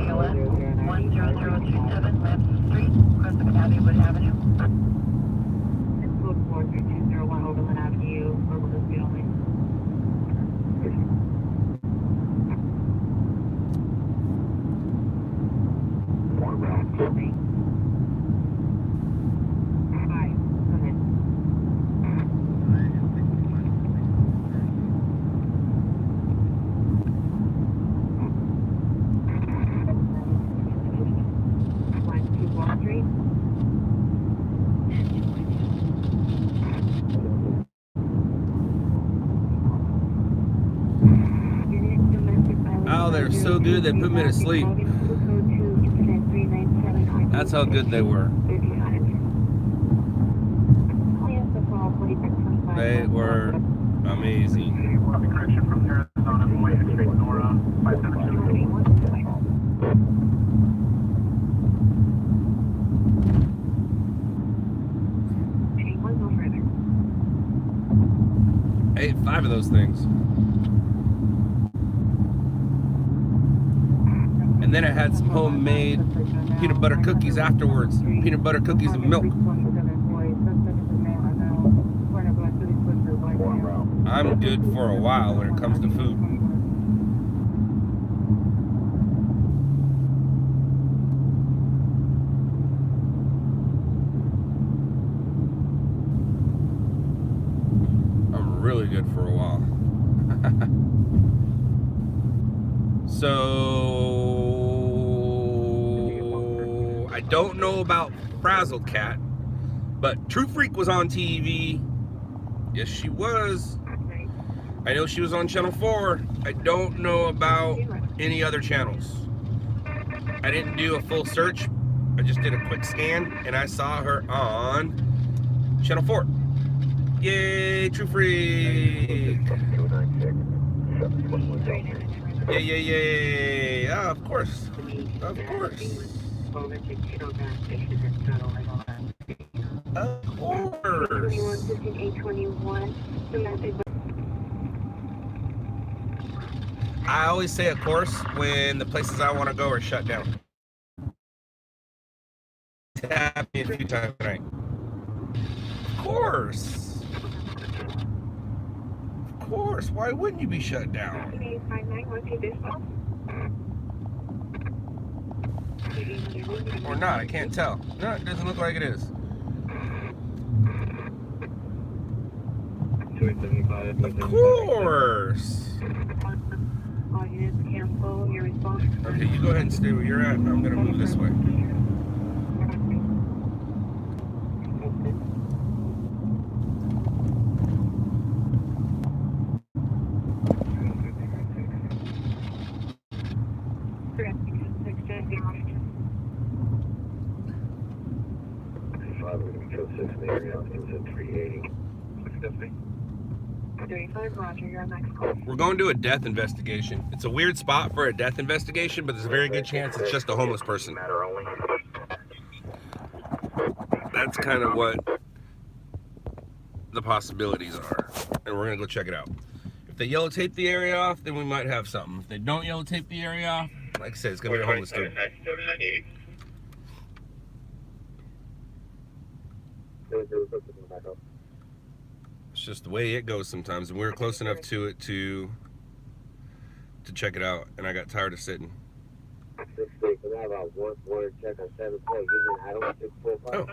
KOS 10027 Lampson Street, Crescent Avenue, Avenue. Code 43201 Overland Avenue, verbal dispute only. Hi, go ahead. Line 2 Wall Street. Oh, they're so good they put me to sleep. That's how good they were. They were amazing. Correction from Arizona, going straight Nora, 572. 5 of those things. And then I had some homemade peanut butter cookies afterwards. Peanut butter cookies and milk. I'm good for a while when it comes to food. I'm really good for a while. So I don't know about Frazzle Cat, but True Freak was on TV. Yes, she was. I know she was on Channel 4. I don't know about any other channels. I didn't do a full search. I just did a quick scan, and I saw her on Channel 4. Yay, True Freak! Yay, yay, yay! Ah, of course. Of course. Of course. I always say of course when the places I want to go are shut down. Tap me a few times tonight. Of course. Of course. Why wouldn't you be shut down? Or not, I can't tell. No, it doesn't look like it is. Of course. Okay, you go ahead and stay where you're at. I'm gonna move this way. We're going to do a death investigation. It's a weird spot for a death investigation, but there's a very good chance it's just a homeless person. That's kind of what the possibilities are. And we're going to go check it out. If they yellow tape the area off, then we might have something. If they don't yellow tape the area off, like I said, it's going to be a homeless dude. It's just the way it goes sometimes, and we were close enough to it to check it out, and I got tired of sitting. Oh.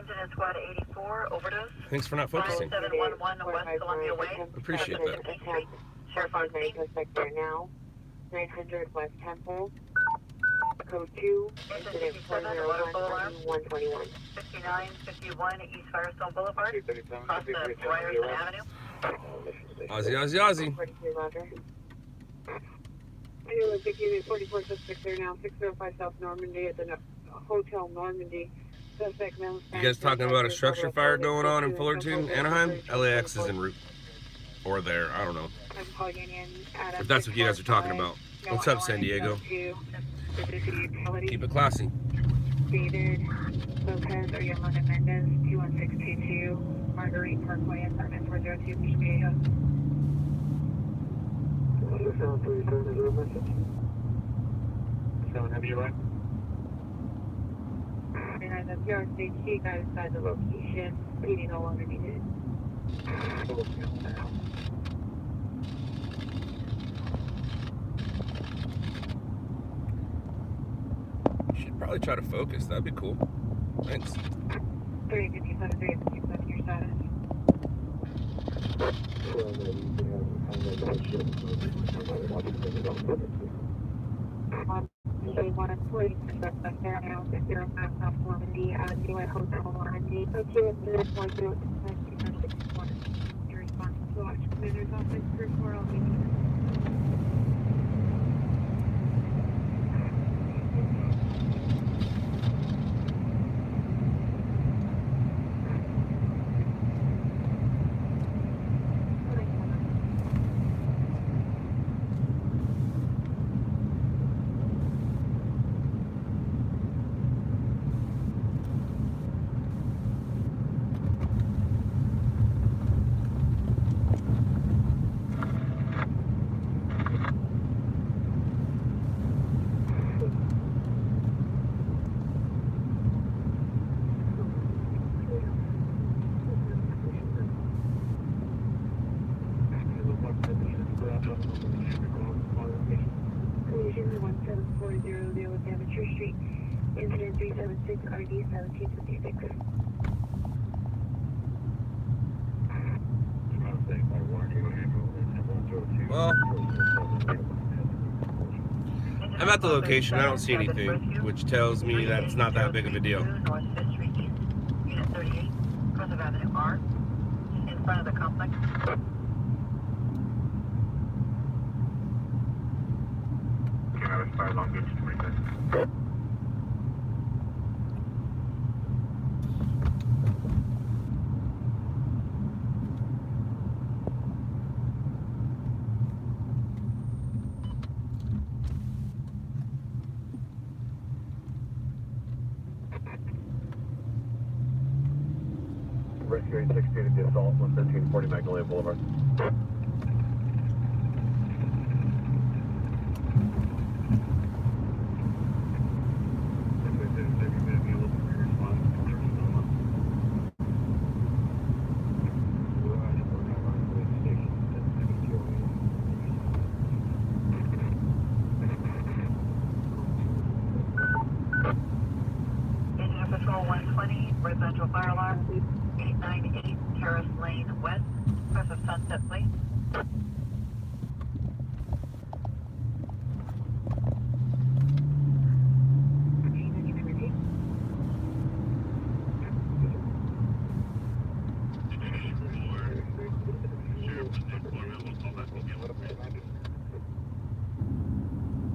Thanks for not focusing. 711 West Columbia Way. Appreciate that. Sheriff on suspect there now. 900 West Temple. Code 2. Incident 401-121. 5951 East Firestone Boulevard. Across the Ryerson Avenue. Ozzy, Ozzy, Ozzy. 43 Roger. Anyway, big unit 44 suspect there now. 605 South Normandy at the Hotel Normandy. Suspect You guys talking about a structure fire going on in Fullerton, Anaheim? LAX is en route. Or there, I don't know. If that's what you guys are talking about. What's up, San Diego? Keep it classy. David Lopez or Yolanda Mendez, 21622 Marguerite Parkway, apartment 402, Mission Viejo. Someone have you right? 49 of 062, guys, inside the location. PD no longer needed. Should probably try to focus. That'd be cool. Thanks. 357, 357, your status. One suspect there now, 05 South 1D, Duet Hotel 1D. Okay, there's 10661. Your response to watch commander's office, first floor, I'll be collision 1740 Daventry Street, incident 376 RD 1756. Well, I'm at the location. I don't see anything, which tells me that it's not that big of a deal. North 5th Street, Unit 38, Crossover Avenue R, in front of the complex. Long Beach, 26. Rescue 860 to the assault, 11340 Magnolia Boulevard. Patrol 120, residential fire alarm, 898 Terrace Lane West, west of Sunset Place.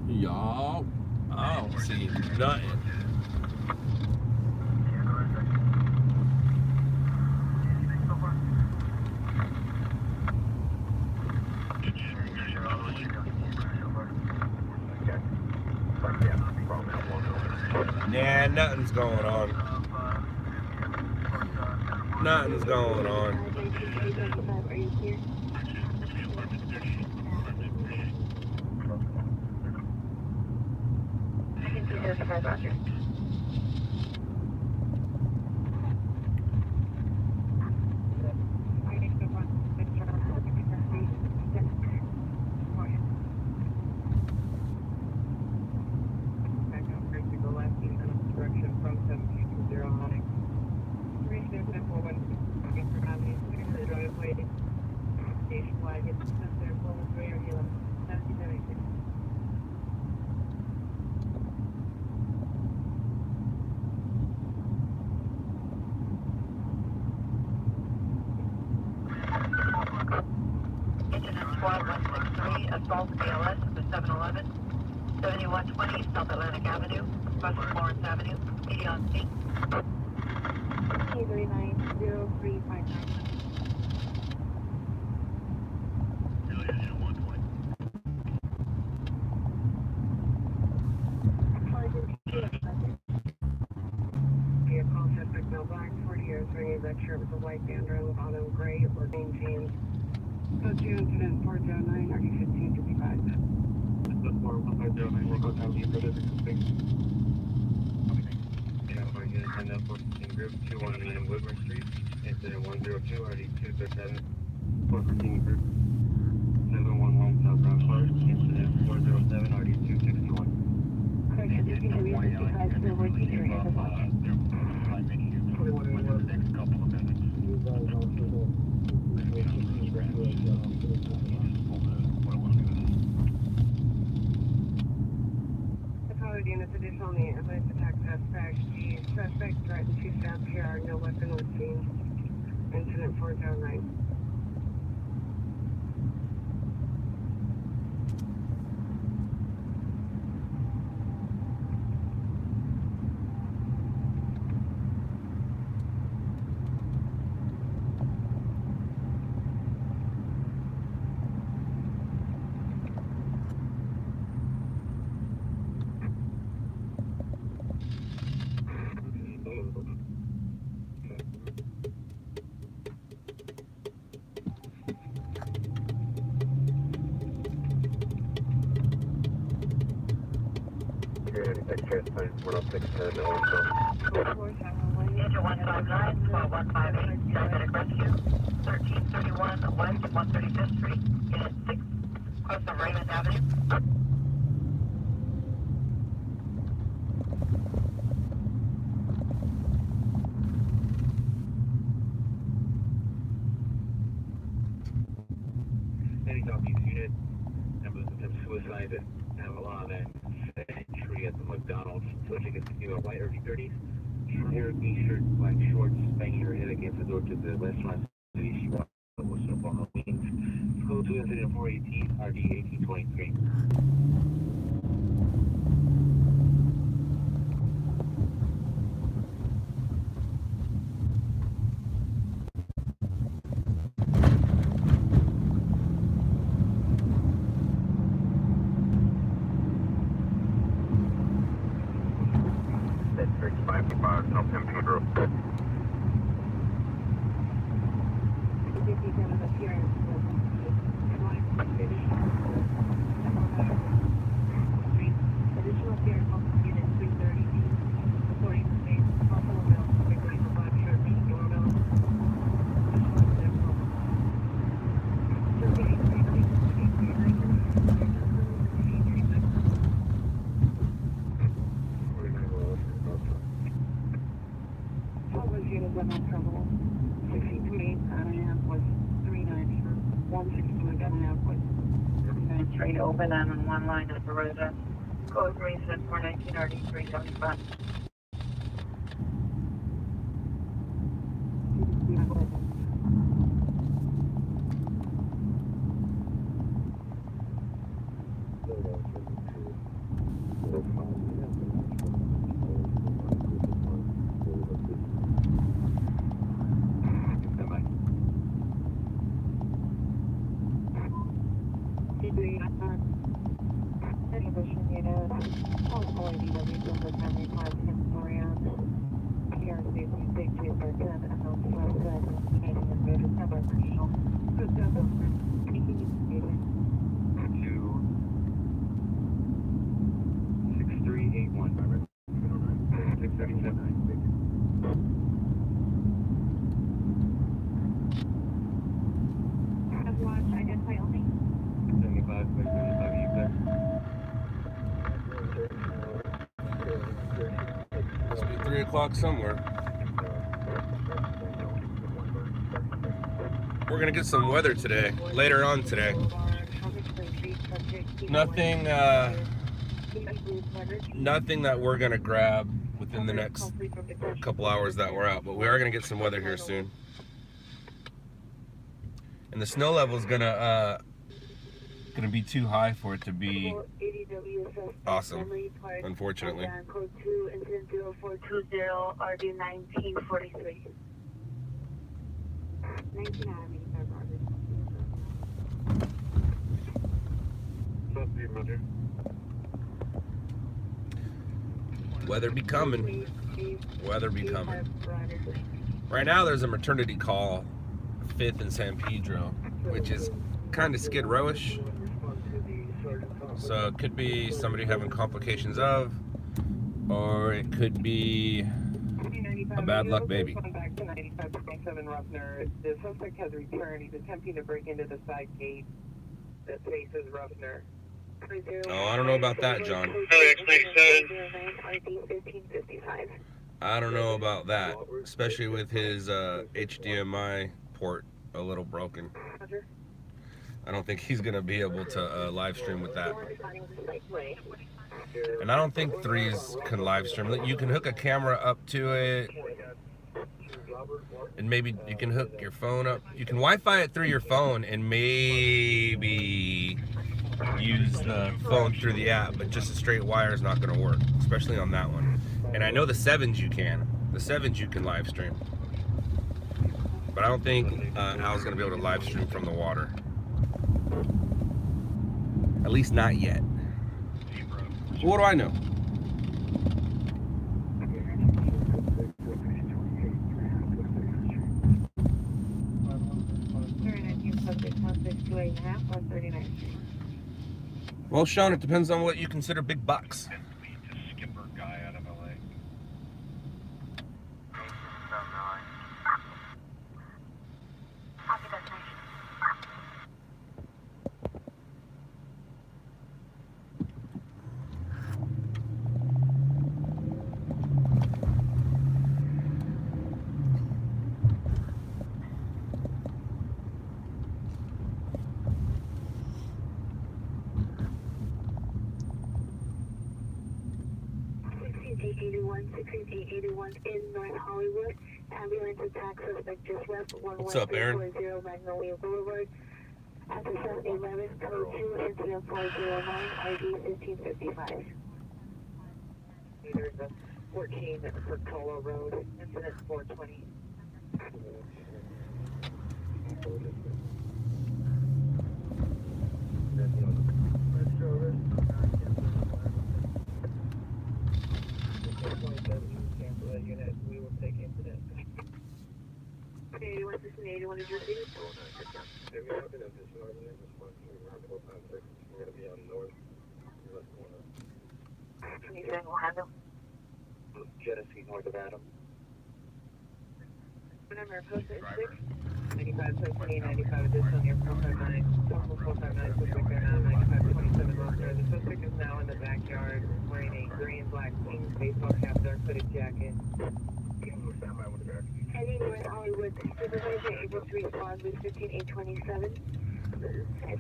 Y'all, I don't see nothing. Nah, nothing's going on. Nothing's going on. Are you here? I can see this, Roger. Squad 163, assault ALS to 711, 7120 South Atlantic Avenue, west of Florence Avenue, 80 on scene. K390359. Vehicle suspect Bill Black, 40 years, wearing a red shirt with a white bandeau with auto gray or green jeans. Code 2 incident 409 RD 1555. This is 41509, we'll go down the Group 219 Woodward Street, incident 102, RD 237, 415 Group 711 southbound Clark, incident 407, RD 261. Correction, this is 355 to Woodward Street. Within the next couple of minutes. Apology units additional need evidence attack suspect. The suspect threatened two staff here. No weapon was seen. Incident 409. Express time 10610 also. Engine 159, 158, diabetic rescue, 1331 West 135th Street, Unit 6, across from Raymond Avenue. Any Southeast unit, ambulance attempt suicide at Avalon and Century at the McDonald's. Switching it to white early 30s. Short hair, t-shirt, black shorts, banging her head against the door to the restaurant. She walked with some Halloween. School 2 incident 418, RD 1823. That's 655, no computer. Additional care from unit 330, reporting space, Buffalo Bill, quickly for black shirt, doorbell. What was unit gun on trouble? 63, and was 39, 160 gun out was 39 straight open and on one line at the residence. Code reason for 1993 Must be 3 o'clock somewhere. We're gonna get some weather today, later on today. Nothing that we're gonna grab within the next couple hours that we're out, but we are gonna get some weather here soon. And the snow level is gonna be too high for it to be awesome, unfortunately. Code 2, incident 0420, RD 1943. 1985, Roger. Weather be coming. Weather be coming. Right now there's a maternity call, 5th and San Pedro, which is kind of Skid Row-ish. So it could be somebody having complications of, or it could be A bad luck baby. Back to 95.7 Ruffner. The suspect has returned. He's attempting to break into the side gate that faces Ruffner. Oh, I don't know about that, John. I don't know about that, especially with his HDMI port a little broken. I don't think he's gonna be able to live stream with that. And I don't think 3s can live stream. You can hook a camera up to it, and maybe you can hook your phone up. You can Wi-Fi it through your phone and maybe use the phone through the app, but just a straight wire is not gonna work, especially on that one. And I know the 7s you can. The 7s you can live stream. But I don't think Al's gonna be able to live stream from the water. At least not yet. What do I know? Well, Sean, it depends on what you consider big bucks. In North Hollywood, ambulance attack suspect just left 1140 Magnolia Boulevard at the 7-11 code 2 incident 409 ID 1555. There's a 14 Portola Road, incident 420. Unit, we will take incident. 81 61 is your city? We're going to be on north west corner. 27 will handle. Genesee, north of Adam. Number posted 6. 95 17, 95 additional near 459. Total 459, suspect there now, 95 27 Roster. The suspect is now in the backyard wearing a gray and black King's baseball cap, dark hooded jacket. Heading North Hollywood, supervisor able to respond with 15827.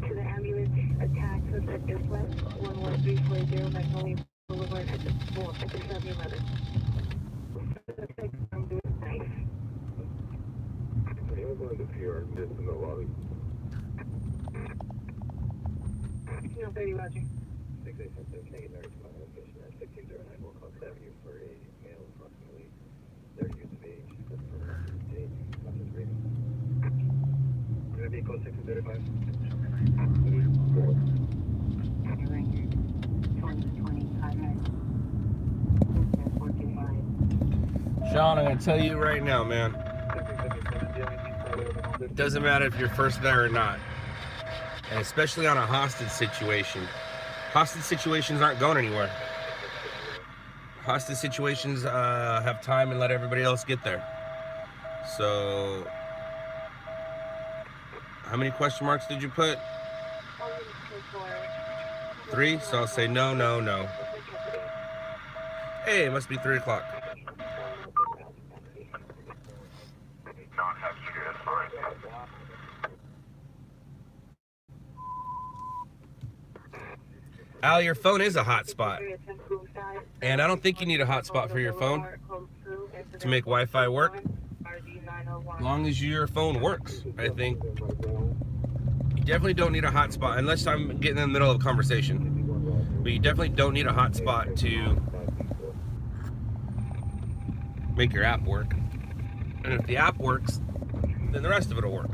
To the ambulance attack suspect just left 11340 Magnolia Boulevard at the 7-11. Suspect armed with a knife. We're going to PR just in the lobby. 1630, Roger. 6877, Canadian American location at 1609 Wilcox Avenue for a male approximately 30 years of age. That's for date, conscious rating. We're going to be close 1635. 20, Sean, I'm gonna tell you right now, man. It doesn't matter if you're first there or not. And especially on a hostage situation. Hostage situations aren't going anywhere. Hostage situations have time and let everybody else get there. So, how many question marks did you put? 3, so I'll say no, no, no. Hey, it must be 3 o'clock. Al, your phone is a hotspot. And I don't think you need a hotspot for your phone to make Wi-Fi work. As long as your phone works, I think. You definitely don't need a hotspot, unless I'm getting in the middle of a conversation. But you definitely don't need a hotspot to make your app work. And if the app works, then the rest of it will work.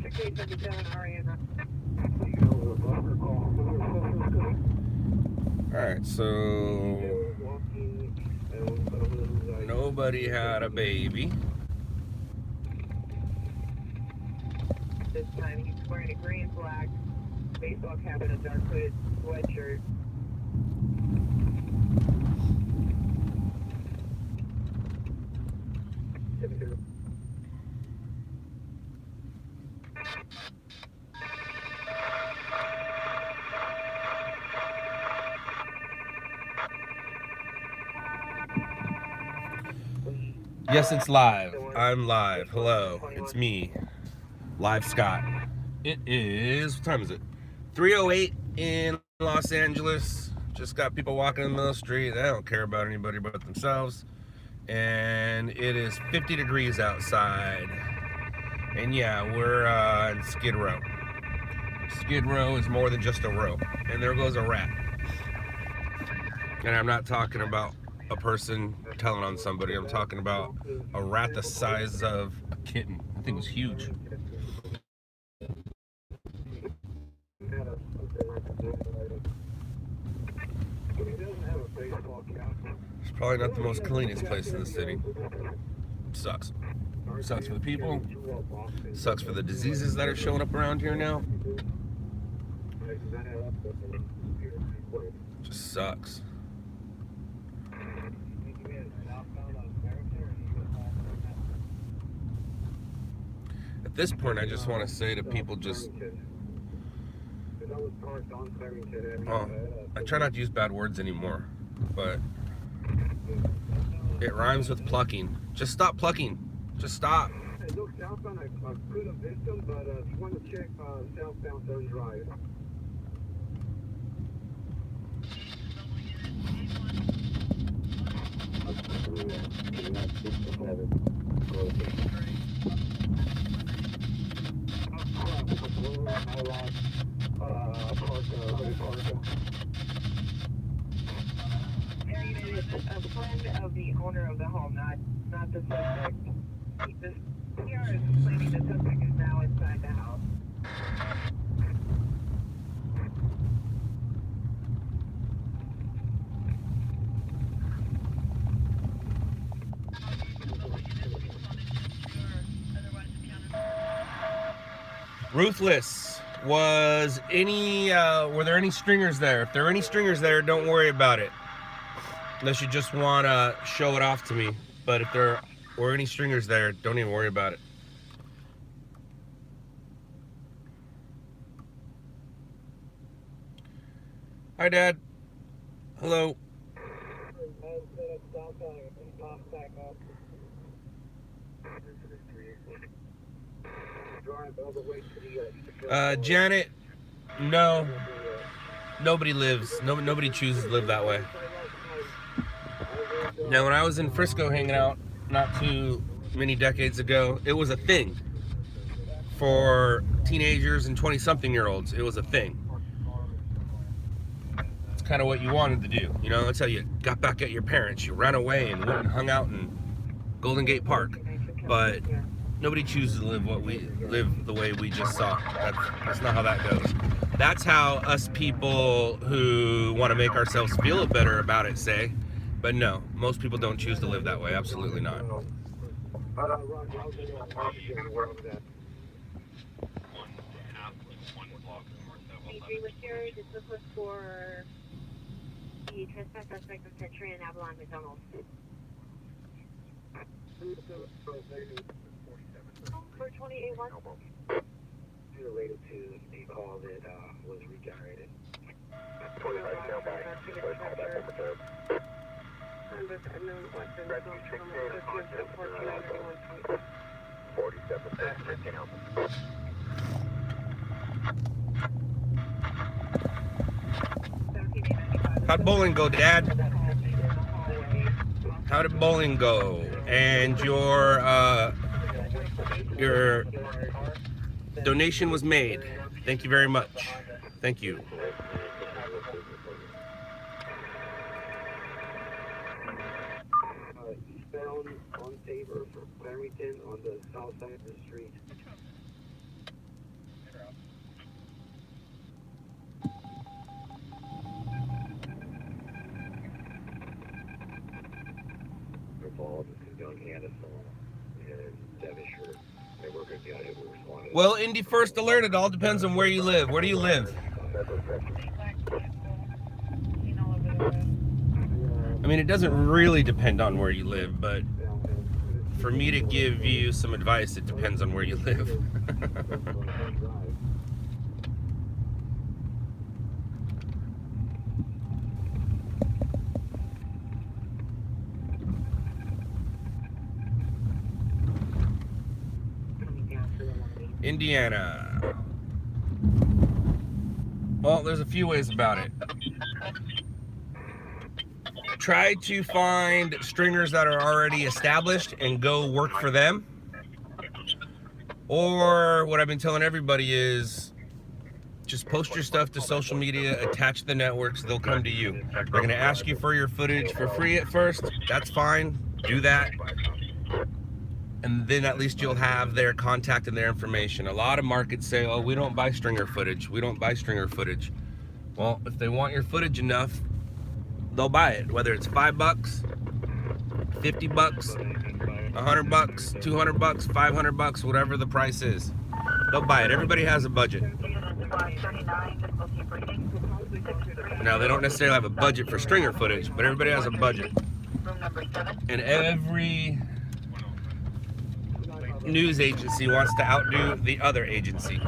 6877 REM. Alright, so nobody had a baby. This time he's wearing a gray and black baseball cap and a dark hooded sweatshirt. Yes, it's live. I'm live. Hello, it's me, Live Scott. It is, what time is it? 3:08 in Los Angeles. Just got people walking in the middle of the street. They don't care about anybody but themselves. And it is 50 degrees outside. And yeah, we're in Skid Row. Skid Row is more than just a row. And there goes a rat. And I'm not talking about a person telling on somebody. I'm talking about a rat the size of a kitten. I think it was huge. It's probably not the most cleanest place in the city. Sucks. Sucks for the people. Sucks for the diseases that are showing up around here now. Just sucks. At this point, I just want to say to people, just, I try not to use bad words anymore, but it rhymes with plucking. Just stop plucking. Just stop. Look, southbound, I could have missed them, but if you want to check southbound Third Drive. A friend of the owner of the home, not the suspect. The PR is claiming the suspect is now inside the house. Ruthless. Were there any stringers there? If there are any stringers there, don't worry about it. Unless you just want to show it off to me. But if there were any stringers there, don't even worry about it. Hi, Dad. Hello. Janet, no. Nobody lives. Nobody chooses to live that way. Now, when I was in Frisco hanging out not too many decades ago, it was a thing. For teenagers and 20-something-year-olds, it was a thing. It's kind of what you wanted to do. You know, that's how you got back at your parents. You ran away and went and hung out in Golden Gate Park. But nobody chooses to live the way we just saw. That's not how that goes. That's how us people who want to make ourselves feel better about it say. But no, most people don't choose to live that way. Absolutely not. This was for the trespass suspect of Century and Avalon McDonald's. 428-1. Related to a call that was regenerated. How'd bowling go, Dad? How did bowling go? And your donation was made. Thank you very much. Thank you. Eastbound on Tabor from Farmington on the south side of the street. Well, Indy First Alert, it all depends on where you live. Where do you live? I mean, it doesn't really depend on where you live, but for me to give you some advice, it depends on where you live. Indiana. Well, there's a few ways about it. Try to find stringers that are already established and go work for them. Or what I've been telling everybody is just post your stuff to social media, attach the networks, they'll come to you. They're going to ask you for your footage for free at first. That's fine. Do that. And then at least you'll have their contact and their information. A lot of markets say, oh, we don't buy stringer footage. We don't buy stringer footage. Well, if they want your footage enough, they'll buy it. Whether it's $5, $50, $100, $200, $500, whatever the price is. They'll buy it. Everybody has a budget. Now, they don't necessarily have a budget for stringer footage, but everybody has a budget. And every news agency wants to outdo the other agency.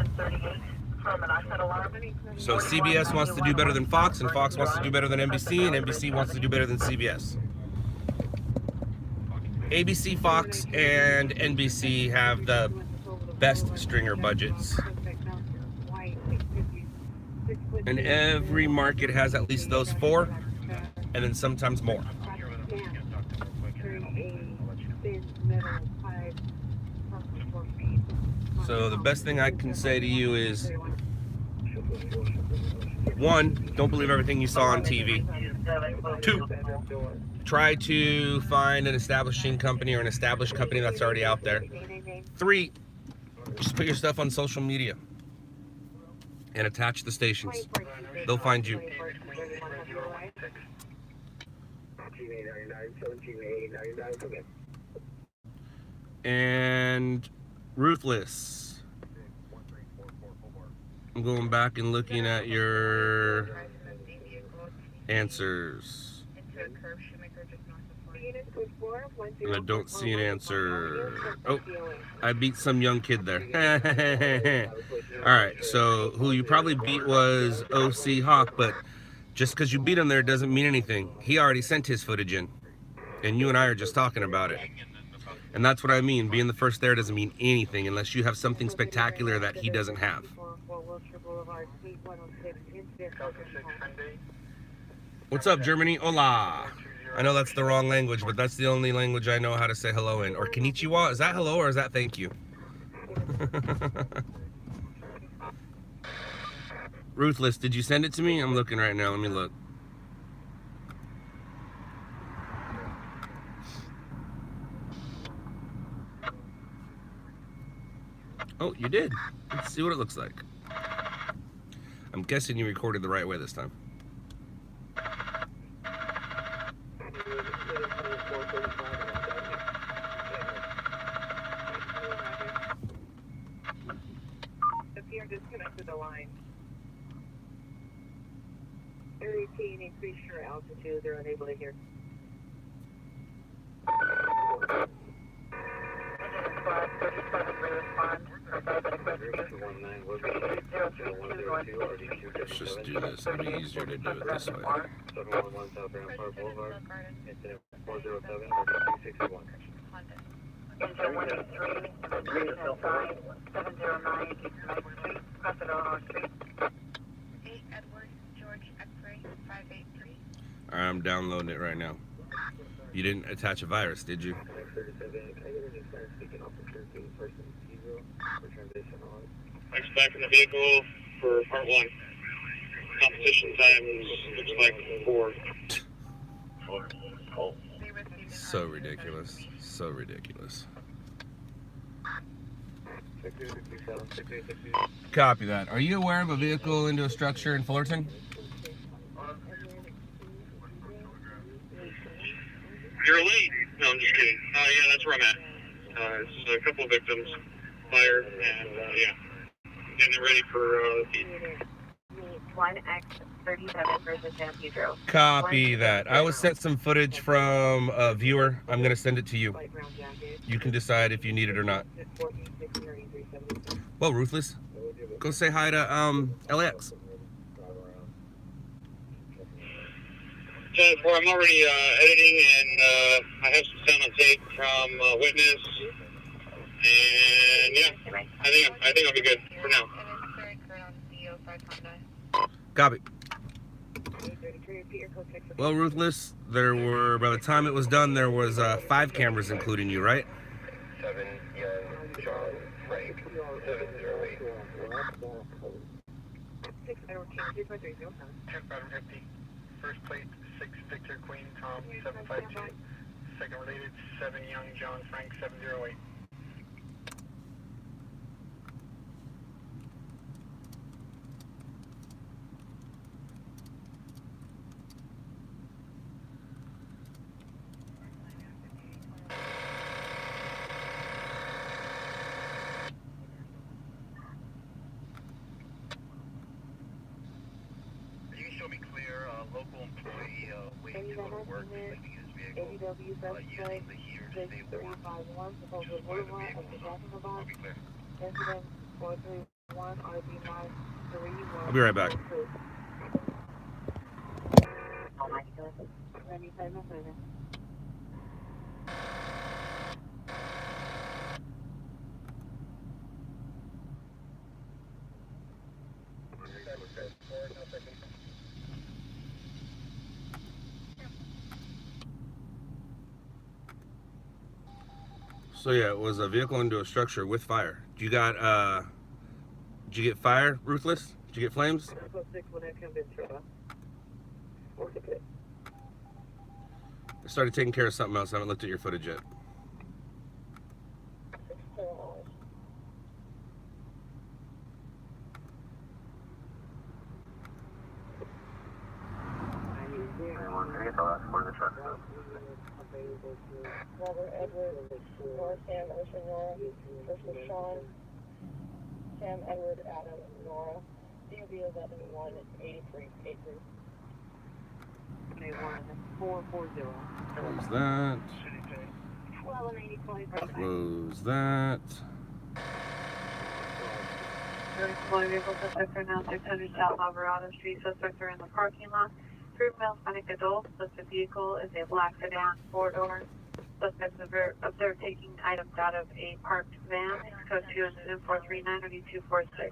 So CBS wants to do better than Fox, and Fox wants to do better than NBC, and NBC wants to do better than CBS. ABC, Fox, and NBC have the best stringer budgets. And every market has at least those four, and then sometimes more. So the best thing I can say to you is, one, don't believe everything you saw on TV. Two, try to find an establishing company or an established company that's already out there. Three, just put your stuff on social media and attach the stations. They'll find you. And Ruthless. I'm going back and looking at your answers. And I don't see an answer. Oh, I beat some young kid there. Alright, so who you probably beat was OC Hawk, but just because you beat him there doesn't mean anything. He already sent his footage in. And you and I are just talking about it. And that's what I mean. Being the first there doesn't mean anything unless you have something spectacular that he doesn't have. What's up, Germany? Hola. I know that's the wrong language, but that's the only language I know how to say hello in. Or konnichiwa. Is that hello or is that thank you? Ruthless, did you send it to me? I'm looking right now. Let me look. Oh, you did. Let's see what it looks like. I'm guessing you recorded the right way this time. If you're disconnected the line, repeat, increase your altitude. They're unable to hear. Let's just do this. It'll be easier to do it this way. I'm downloading it right now. You didn't attach a virus, did you? Back from the vehicle for part 1. Competition time looks like 4. So ridiculous. So ridiculous. Copy that. Are you aware of a vehicle into a structure in Fullerton? You're late. No, I'm just kidding. Yeah, that's where I'm at. It's a couple of victims, fire, and yeah, getting ready for feed. 1X37 versus San Pedro. Copy that. I was sent some footage from a viewer. I'm going to send it to you. You can decide if you need it or not. Well, Ruthless, go say hi to LAX. I'm already editing, and I have some sound on tape from witness, and yeah, I think I'll be good for now. Copy. Well, Ruthless, there were, by the time it was done, there was 5 cameras including you, right? 7 young John Frank 708. 6 Edward King 3.30. 10 pattern 50. First plate 6 Victor Queen Tom 752. Second related 7 young John Frank 708. You can show me clear local employee waiting to go to work, leaving his vehicle, using the here stay warm. Just by the vehicle, I'll be clear. Incident 431 RB Mark 31. I'll be right back. So yeah, it was a vehicle into a structure with fire. Did you get fire, Ruthless? Did you get flames? I started taking care of something else. I haven't looked at your footage yet. Robert Edward, Nora Sam Ocean Nora versus Sean Sam Edward Adam Nora. DOB 1118383. 440. Close that. 1280 Close that. Employee vehicle suspects are now 600 South Alvarado Street. Suspects are in the parking lot. 3 male Hispanic adults. Suspect vehicle is a black sedan 4-door. Suspects observed taking items out of a parked van. Code 2 incident 439-9246.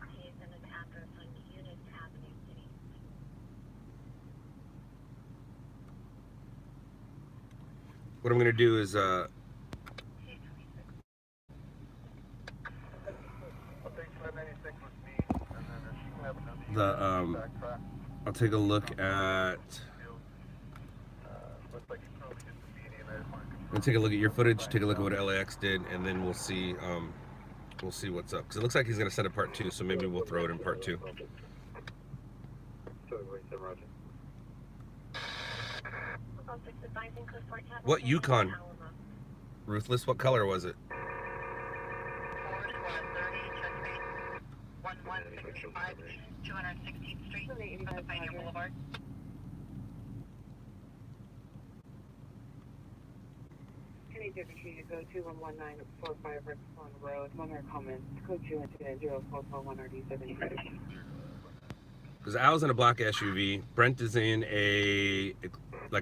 What I'm gonna do is I'll take a look at. We'll take a look at your footage, take a look at what LAX did, and then we'll see what's up. Because it looks like he's gonna set a part 2, so maybe we'll throw it in part 2. What Yukon? Ruthless, what color was it? 1165 216th Street, Pennsylvania Boulevard. Any different you go 211945 Rexon Road. One more comment. Code 2 incident 0441 RD75. Because Al's in a black SUV. Brent is in a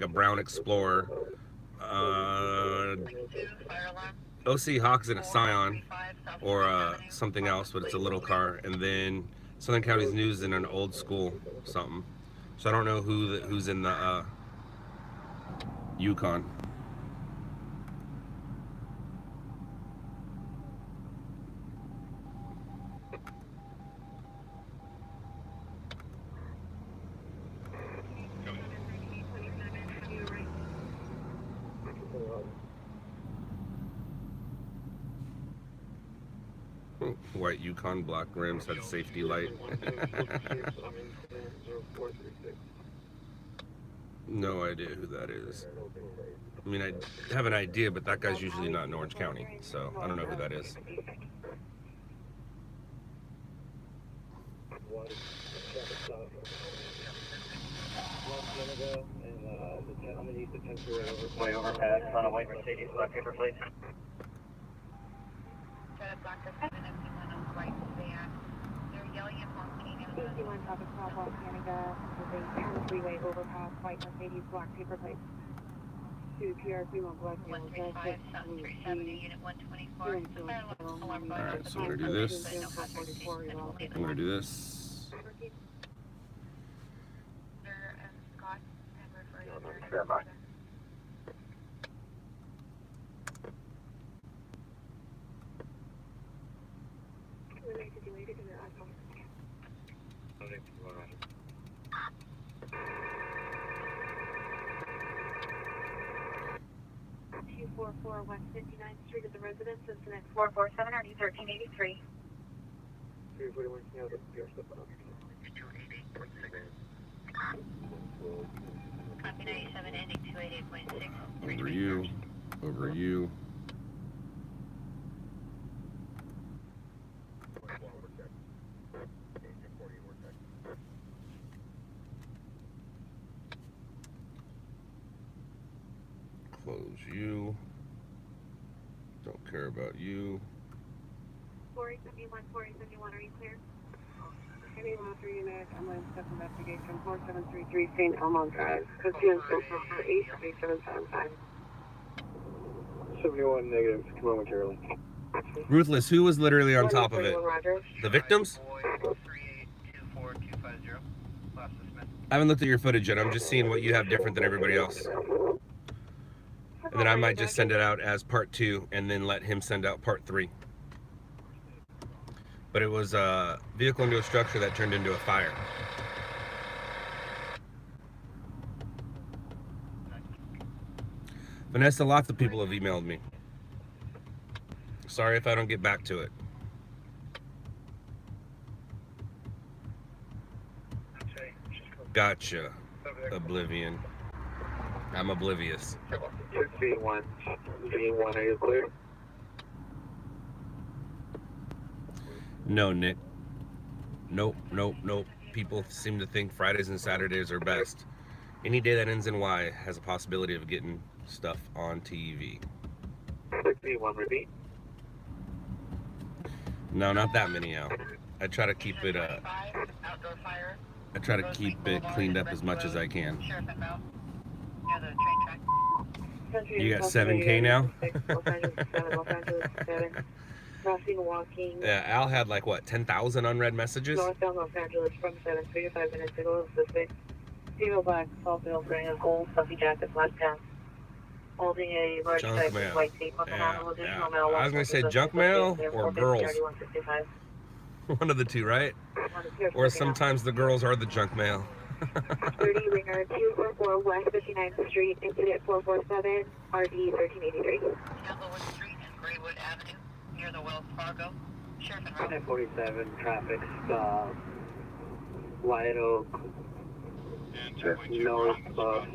brown Explorer. OC Hawk's in a Scion or something else, but it's a little car. And then Southern Counties News in an old school something. So I don't know who's in the Yukon. White Yukon, black rims, had safety light. No idea who that is. I mean, I have an idea, but that guy's usually not in Orange County, so I don't know who that is. Way overpass on a white Mercedes, black paper plate. One South Southwest Canada with a town freeway overpass, white Mercedes, black paper plate. To PR31 Black Hill, 135, South 370, Unit 124. Alright, so we're gonna do this. I'm gonna do this. Stand by. West 59th Street at the residence, Cincinnati 447, RD 1383. 341 Canada, PR stuff up. Copy 97, ending 288.6. Over you. Over you. Close you. Don't care about you. 4871, 4871, are you clear? Any Monster unit, online step investigation, 4733 St. Elmo Drive. Pursuant to number 83775. 71 negative, come on materially. Ruthless, who was literally on top of it? Roger. The victims? 3824250. Last Smith. I haven't looked at your footage yet. I'm just seeing what you have different than everybody else. And then I might just send it out as part 2 and then let him send out part 3. But it was a vehicle into a structure that turned into a fire. Vanessa, lots of people have emailed me. Sorry if I don't get back to it. Gotcha. Oblivion. I'm oblivious. V1, are you clear? No, Nick. Nope, nope, nope. People seem to think Fridays and Saturdays are best. Any day that ends in Y has a possibility of getting stuff on TV. V1, repeat. No, not that many out. I try to keep it Outdoor fire. I try to keep it cleaned up as much as I can. Sheriff and Mount. Near the train track. You got 7K now? Crossing, walking. Yeah, Al had like what, 10,000 unread messages? Northbound Los Angeles from 7, 3 to 5 minutes ago. Suspect. Female black, tall bill, wearing a gold fluffy jacket, black pants. Holding a large Junk type mail. of white tape on the Yeah, handle. Additional yeah. mail. I was gonna say junk mail or girls. 3155. One of the two, right? Or sometimes the girls are the junk mail. 30 Ringer 244 West 59th Street, incident 447, RD 1383. Candlewood Street and Graywood Avenue, near the Wells Fargo. Sheriff and Mount. 1047, traffic stop. White Oak. North of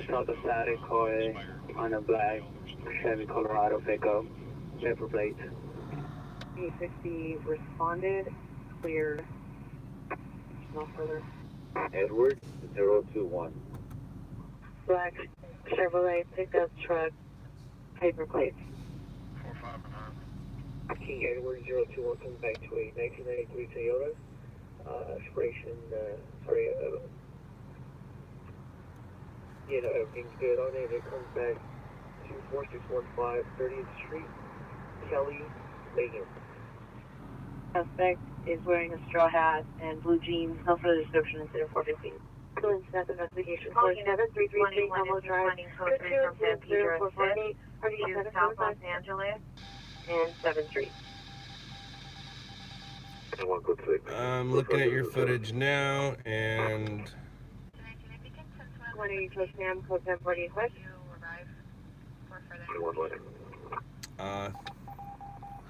south of Static Coy on a black Chevy Colorado pickup. Paper plate. 860 responded, cleared. No further. Edward 021. Black Chevrolet pickup truck, paper plates. 45 King Edward 021 comes back to a 1993 Toyota. Expiration, everything's good on it. It comes back to 4615 30th Street, Kelly, Megan. Suspect is wearing a straw hat and blue jeans. No further description incident 415. Still in staff investigation. 4733 Elmo Drive. From San Pedro to South Los Angeles and 7th Street. I'm looking at your footage now, and 180 Coast Nam, code 1048 West.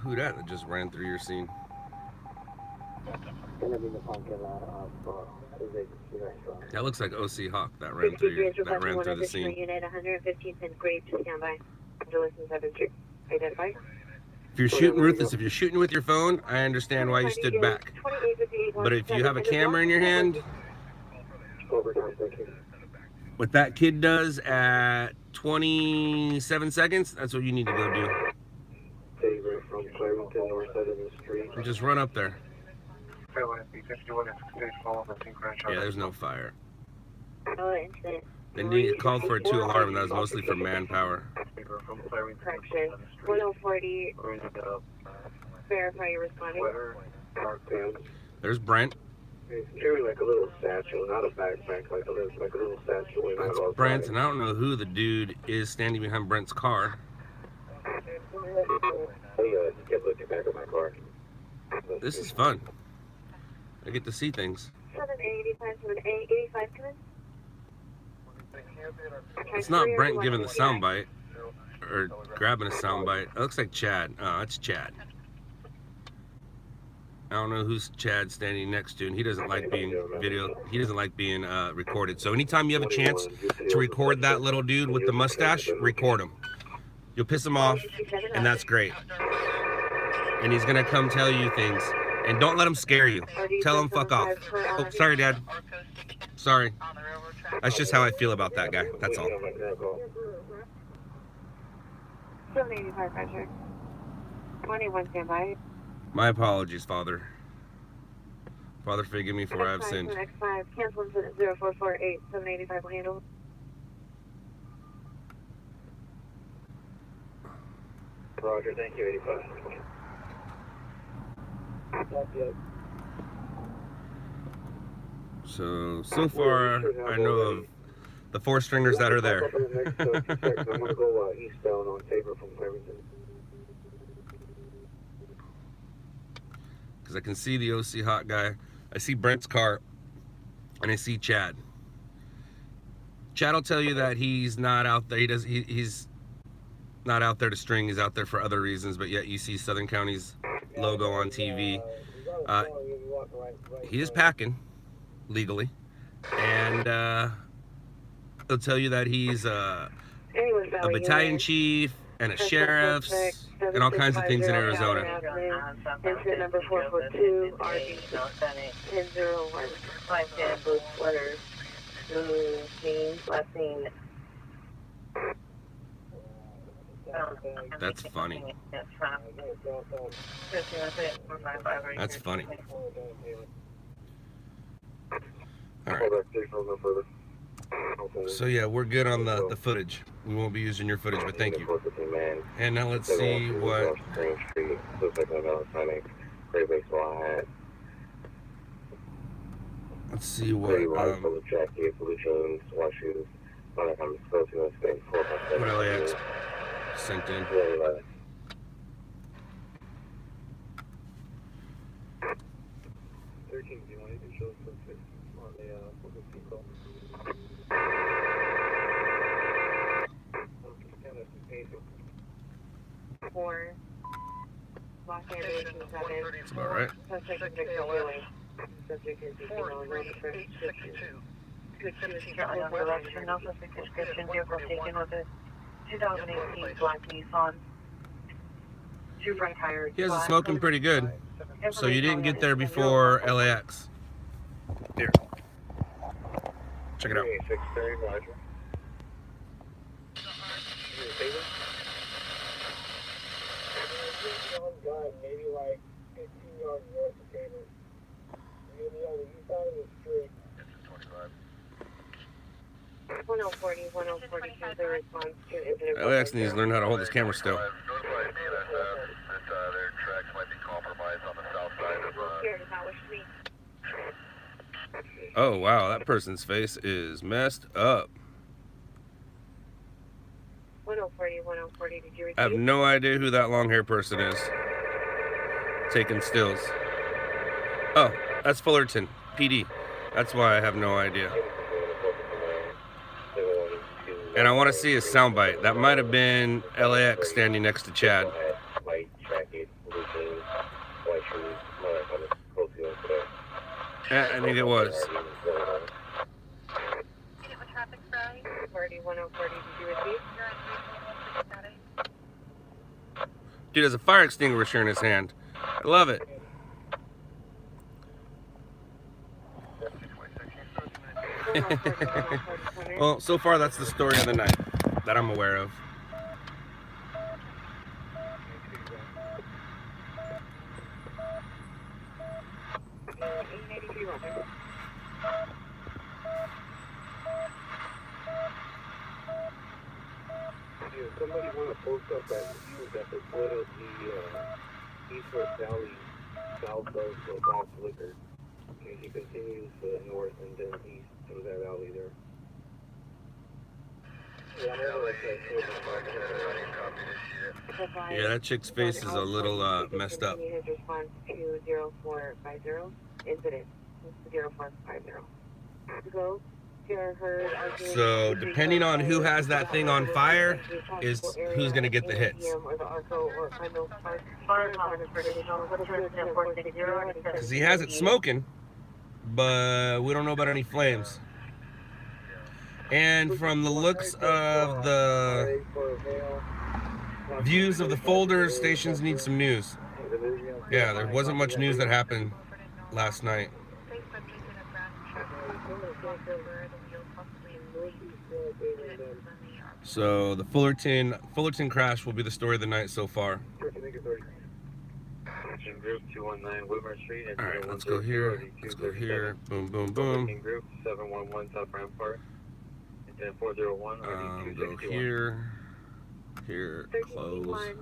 who that just ran through your scene? Gonna be in the parking lot of the restaurant. That looks like OC Hawk that ran through the scene. Unit 115th and grade to stand by. Listen 7 Street. Identify. If you're shooting, Ruthless, if you're shooting with your phone, I understand why you stood back. But if you have a camera in your hand, what that kid does at 27 seconds, that's what you need to go do. And just run up there. Yeah, there's no fire. They called for a 2 alarm, and that was mostly for manpower. Correction. 1040. Verify you're responding. There's Brent. He's carrying like a little satchel, not a backpack, like a little satchel. That's Brent, and I don't know who the dude is standing behind Brent's car. Get looking back at my car. This is fun. I get to see things. 785, 785, come in. It's not Brent giving the soundbite or grabbing a soundbite. It looks like Chad. Oh, it's Chad. I don't know who's Chad standing next to, and he doesn't like being he doesn't like being recorded. So anytime you have a chance to record that little dude with the mustache, record him. You'll piss him off, and that's great. And he's gonna come tell you things, and don't let him scare you. Tell him fuck off. Oh, sorry, Dad. Sorry. That's just how I feel about that guy. That's all. 785, Patrick. 21 standby. My apologies, Father. Father, forgive me for I have sinned. X5, cancel incident 0448, 785 will handle. Roger, thank you, 85. So far, I know of the 4 stringers that are there. I'm gonna go eastbound on Tabor from Cleveland. Because I can see the OC Hot guy. I see Brent's car, and I see Chad. Chad will tell you that he's not out there. He's not out there to string. He's out there for other reasons. But yet you see Southern County's logo on TV. He is packing legally, and he'll tell you that he's a battalion chief and a sheriff's and all kinds of things in Arizona. Incident number 442, RD 1001. 5 blue sweaters. Last seen. That's funny. That's funny. All right. So yeah, we're good on the footage. We won't be using your footage, but thank you. And now let's see what. Let's see what. What LAX sent in. Four. Los Angeles 7. That's about right. Subject is Subject is direction of the description vehicle taken with a 2018 black Nissan. 2 front tires. He has it smoking pretty good. So you didn't get there before LAX. Here. Check it out. Maybe like 15 yards north of Tabor. You're gonna be on the east side of the street. 1040, 1040, the response to incident. LAX needs to learn how to hold his camera still. Their tracks might be compromised on the south side of Here, does that wish to me? Oh wow, that person's face is messed up. 1040, 1040, did you receive? I have no idea who that long hair person is. Taking stills. Oh, that's Fullerton, PD. That's why I have no idea. And I want to see his soundbite. That might have been LAX standing next to Chad. White jacket, blue jeans, white shoes. Yeah, I think it was. Traffic Friday. Party 1040, did you receive? Dude has a fire extinguisher in his hand. I love it. Well, so far that's the story of the night that I'm aware of. Somebody want to post up that news at the foot of the Eastward Valley, south of the Boss Liquor. As he continues north and then east through that alley there. Yeah, that chick's face is a little messed up. His response to 0450. Incident 0450. Go. So depending on who has that thing on fire is who's gonna get the hits. Because he has it smoking, but we don't know about any flames. And from the looks of the views of the folders, stations need some news. Yeah, there wasn't much news that happened last night. So the Fullerton crash will be the story of the night so far. Group 219 Whitmer Street. All right, let's go here. Let's go here. Boom, boom, boom. Group 711 South Rampart. And 401. Go here. Here. Close.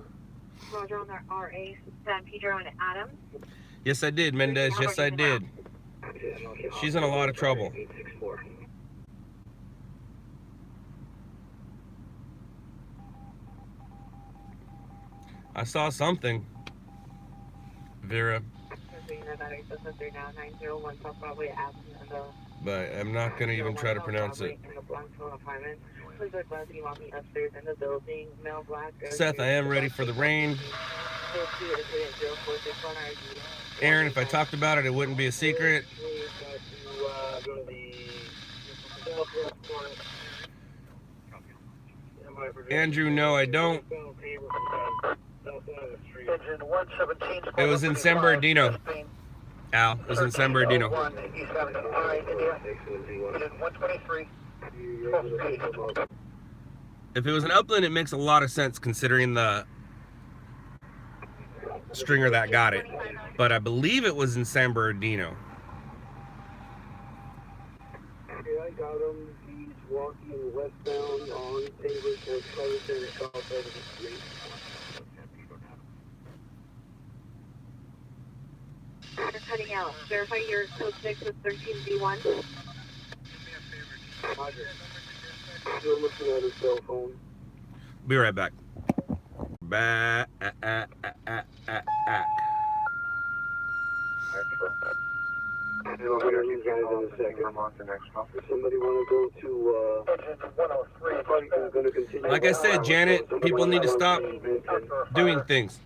Roger on the RA, San Pedro and Adams. Yes, I did, Mendez. Yes, I did. She's in a lot of trouble. I saw something. Vera. But I'm not going to even try to pronounce it. Seth, I am ready for the rain. Aaron, if I talked about it, it wouldn't be a secret. Andrew, no, I don't. It was in San Bernardino. Al, it was in San Bernardino. If it was an upland, it makes a lot of sense considering the stringer that got it. But I believe it was in San Bernardino. Okay, I got him. He's walking westbound on Tabor towards Fullerton, south of the street. Cutting out. Verify your code 6 with 13B1. Roger. Still looking at his cell phone. Be right back. Back. We'll get you guys in a second. If somebody want to go to 103, Like I said, Janet, people need to stop doing things.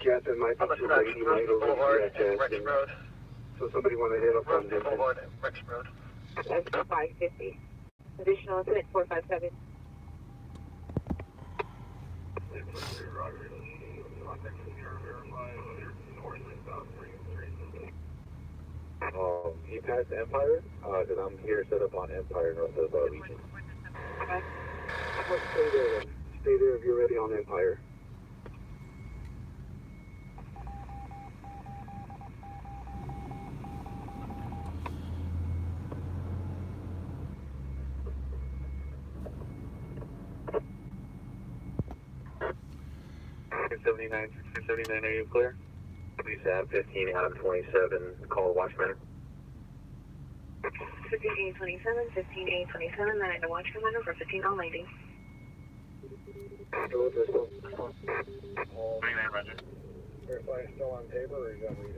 Jasmine might be too late. He might over at Jasmine. So somebody want to hit up on Jasmine. That's 550. Additional incident 457. He passed Empire, because I'm here set up on Empire north of Legion. Okay. Stay there then. Stay there if you're ready on Empire. $79, are you clear? Please have 15 out of 27, call Watchman. 15A27, 15A27, then I know watch commander for 15 on landing. 29, Roger. Verify still on table or is that what you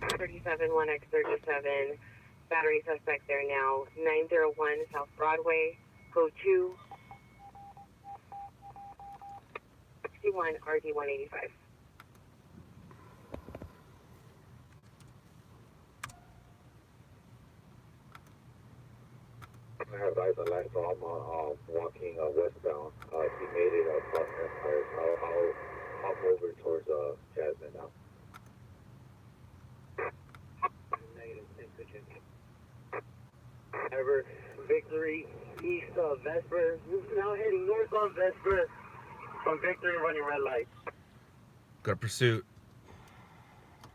do? 37 1X37. Battery suspect there now. 901 South Broadway. Code 2. 61 RD 185. have eyes on light, so I'm walking westbound. He made it across Empire, so I'll hop over towards Jasmine now. Negative 6 Virginia. Ever Victory, east of Vesper. Now heading north on Vesper. From Victory, running red light. Got a pursuit.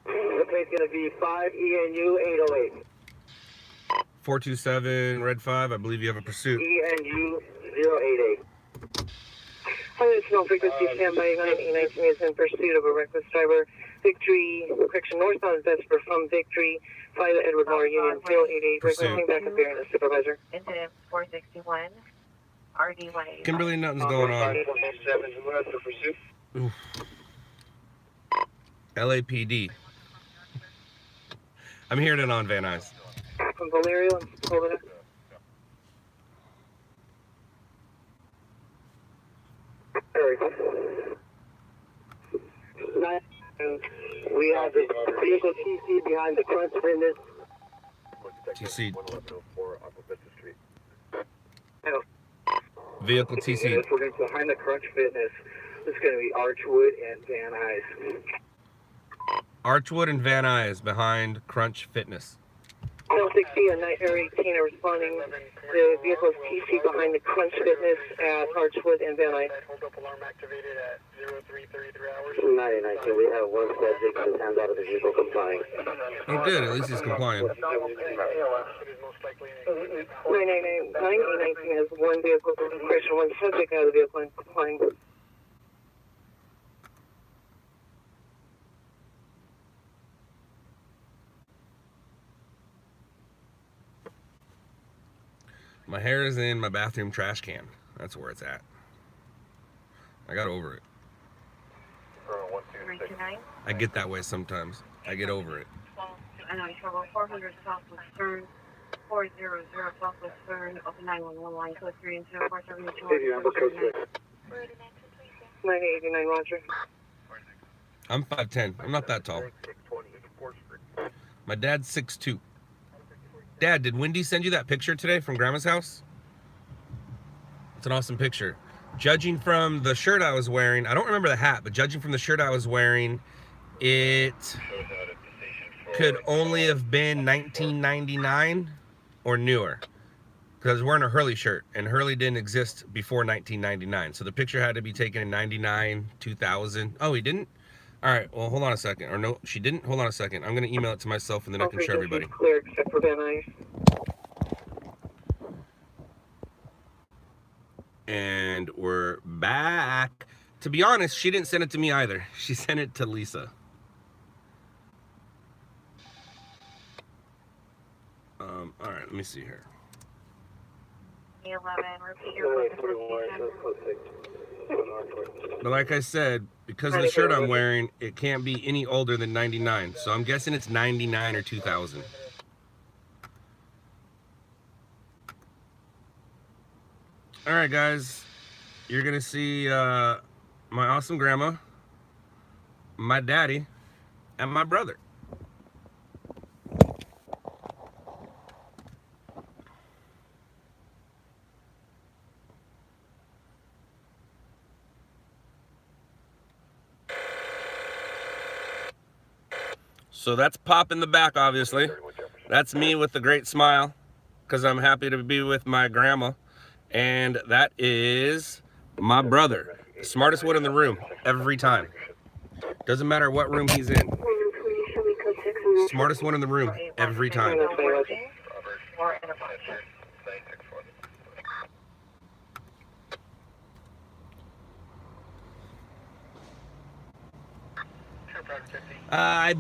Okay, it's going to be 5 ENU 808. 427, Red 5, I believe you have a pursuit. ENU 088. National frequency standby 9E19 is in pursuit of a reckless driver. Victory, correction, northbound Vesper from Victory, via Edward Moore Union 088. Requesting backup bearing the supervisor. Incident 461, RD1. Kimberly, nothing's going on. 407, who has the pursuit? Oof. LAPD. I'm hearing it on Van Nuys. From Valerio and Florida. We have the vehicle TC behind the crunch fitness. TC. 1104 off of Vista Street. Vehicle TC. We're going to behind the crunch fitness. It's going to be Archwood and Van Nuys. Archwood and Van Nuys behind Crunch Fitness. 60 and Night Air 18 are responding. The vehicle's TC behind the Crunch Fitness at Archwood and Van Nuys. Hold up alarm activated at 0333 hours. 919, we have one subject with his hands out of the vehicle complying. Oh, good. At least he's complying. 9E19 has one vehicle, correction, one subject out of the vehicle and complying. My hair is in my bathroom trash can. That's where it's at. I got over it. 329. I get that way sometimes. I get over it. I know, trouble 400 Southwest Stern, 400 Southwest Stern, open 911 line, code 3 and 0472. 989, Roger. I'm 5'10". I'm not that tall. My dad's 6'2". Dad, did Wendy send you that picture today from Grandma's house? It's an awesome picture. Judging from the shirt I was wearing, I don't remember the hat, but judging from the shirt I was wearing, it could only have been 1999 or newer. Because I was wearing a Hurley shirt, and Hurley didn't exist before 1999. So the picture had to be taken in 99, 2000. Oh, he didn't? All right, well, hold on a second. Or no, she didn't? Hold on a second. I'm going to email it to myself, and then I can show everybody. Clear except for Van Nuys. And we're back. To be honest, she didn't send it to me either. She sent it to Lisa. All right, let me see here. 11, repeat your But like I said, because of the shirt I'm wearing, it can't be any older than 99. So I'm guessing it's 99 or 2000. All right, guys. You're going to see my awesome grandma, my daddy, and my brother. So that's Pop in the back, obviously. That's me with the great smile, because I'm happy to be with my grandma. And that is my brother, the smartest one in the room, every time. Doesn't matter what room he's in. Smartest one in the room, every time.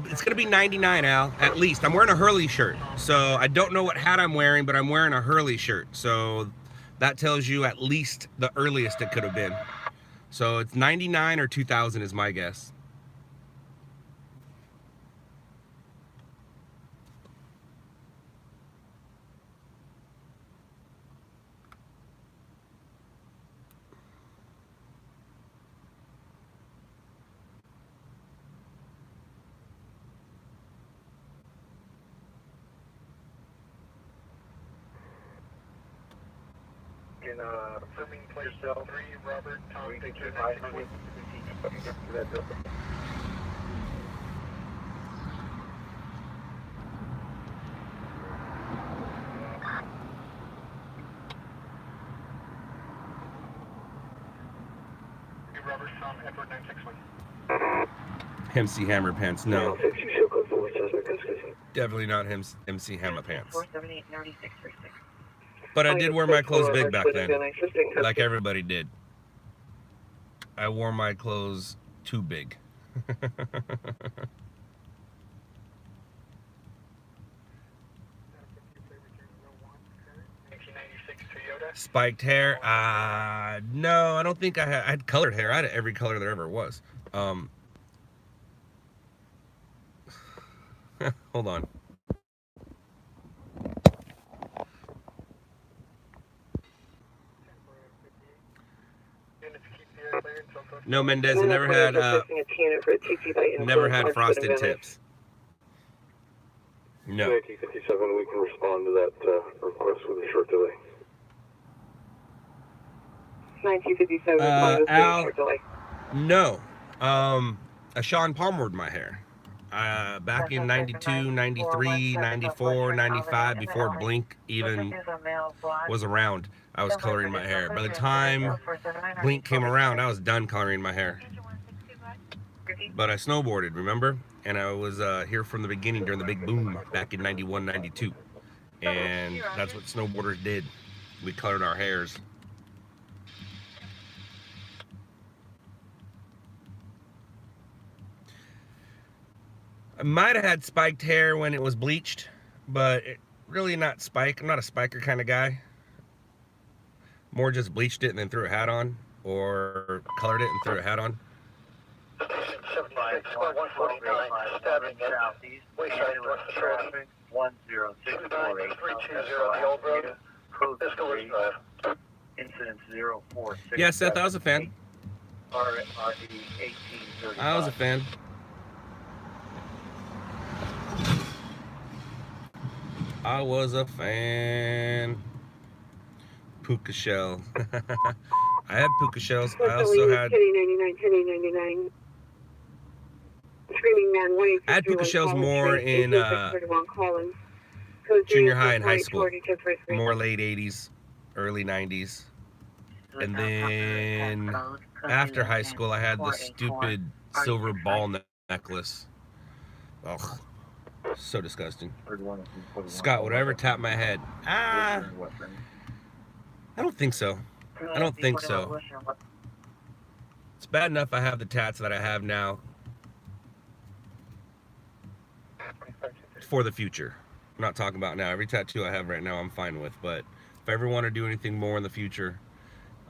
It's gonna be 99, Al, at least. I'm wearing a Hurley shirt, so I don't know what hat I'm wearing, but I'm wearing a Hurley shirt, so that tells you at least the earliest it could have been. So it's 99 or 2000 is my guess. can, Filming place 3, Robert, Tom, we can Victor, keep 500. That building. Robert, Tom, Edward 961. MC Hammer Pants, no. Definitely not MC Hammer Pants. 478-9636. But I did wear my clothes big back then, like everybody did. I wore my clothes too big. Spiked hair? No, I don't think I had colored hair. I had every color there ever was. Hold on. No, Mendez, I never had frosted tips. No. 1957, we can respond to that request with a short delay. 1957. Al, no. Sean Palmered my hair. Back in 92, 93, 94, 95, before Blink even was around, I was coloring my hair. By the time Blink came around, I was done coloring my hair. But I snowboarded, remember? And I was here from the beginning during the big boom back in 91, 92. And that's what snowboarders did. We colored our hairs. I might have had spiked hair when it was bleached, but really not spike. I'm not a spiker kind of guy. More just bleached it and then threw a hat on, or colored it and threw a hat on. 149, stabbing southeast, wayside north traffic, 10648, 320 the old road, code 3, incident 046. Yeah, Seth, I was a fan. RD 1835. I was a fan. I was a fan. Puka shell. I had puka shells. I also had. I had puka shells more in junior high and high school. More late 80s, early 90s. And then after high school, I had the stupid silver ball necklace. Ugh. So disgusting. Scott, would I ever tap my head? I don't think so. I don't think so. It's bad enough I have the tats that I have now for the future. I'm not talking about now. Every tattoo I have right now I'm fine with, but if I ever want to do anything more in the future,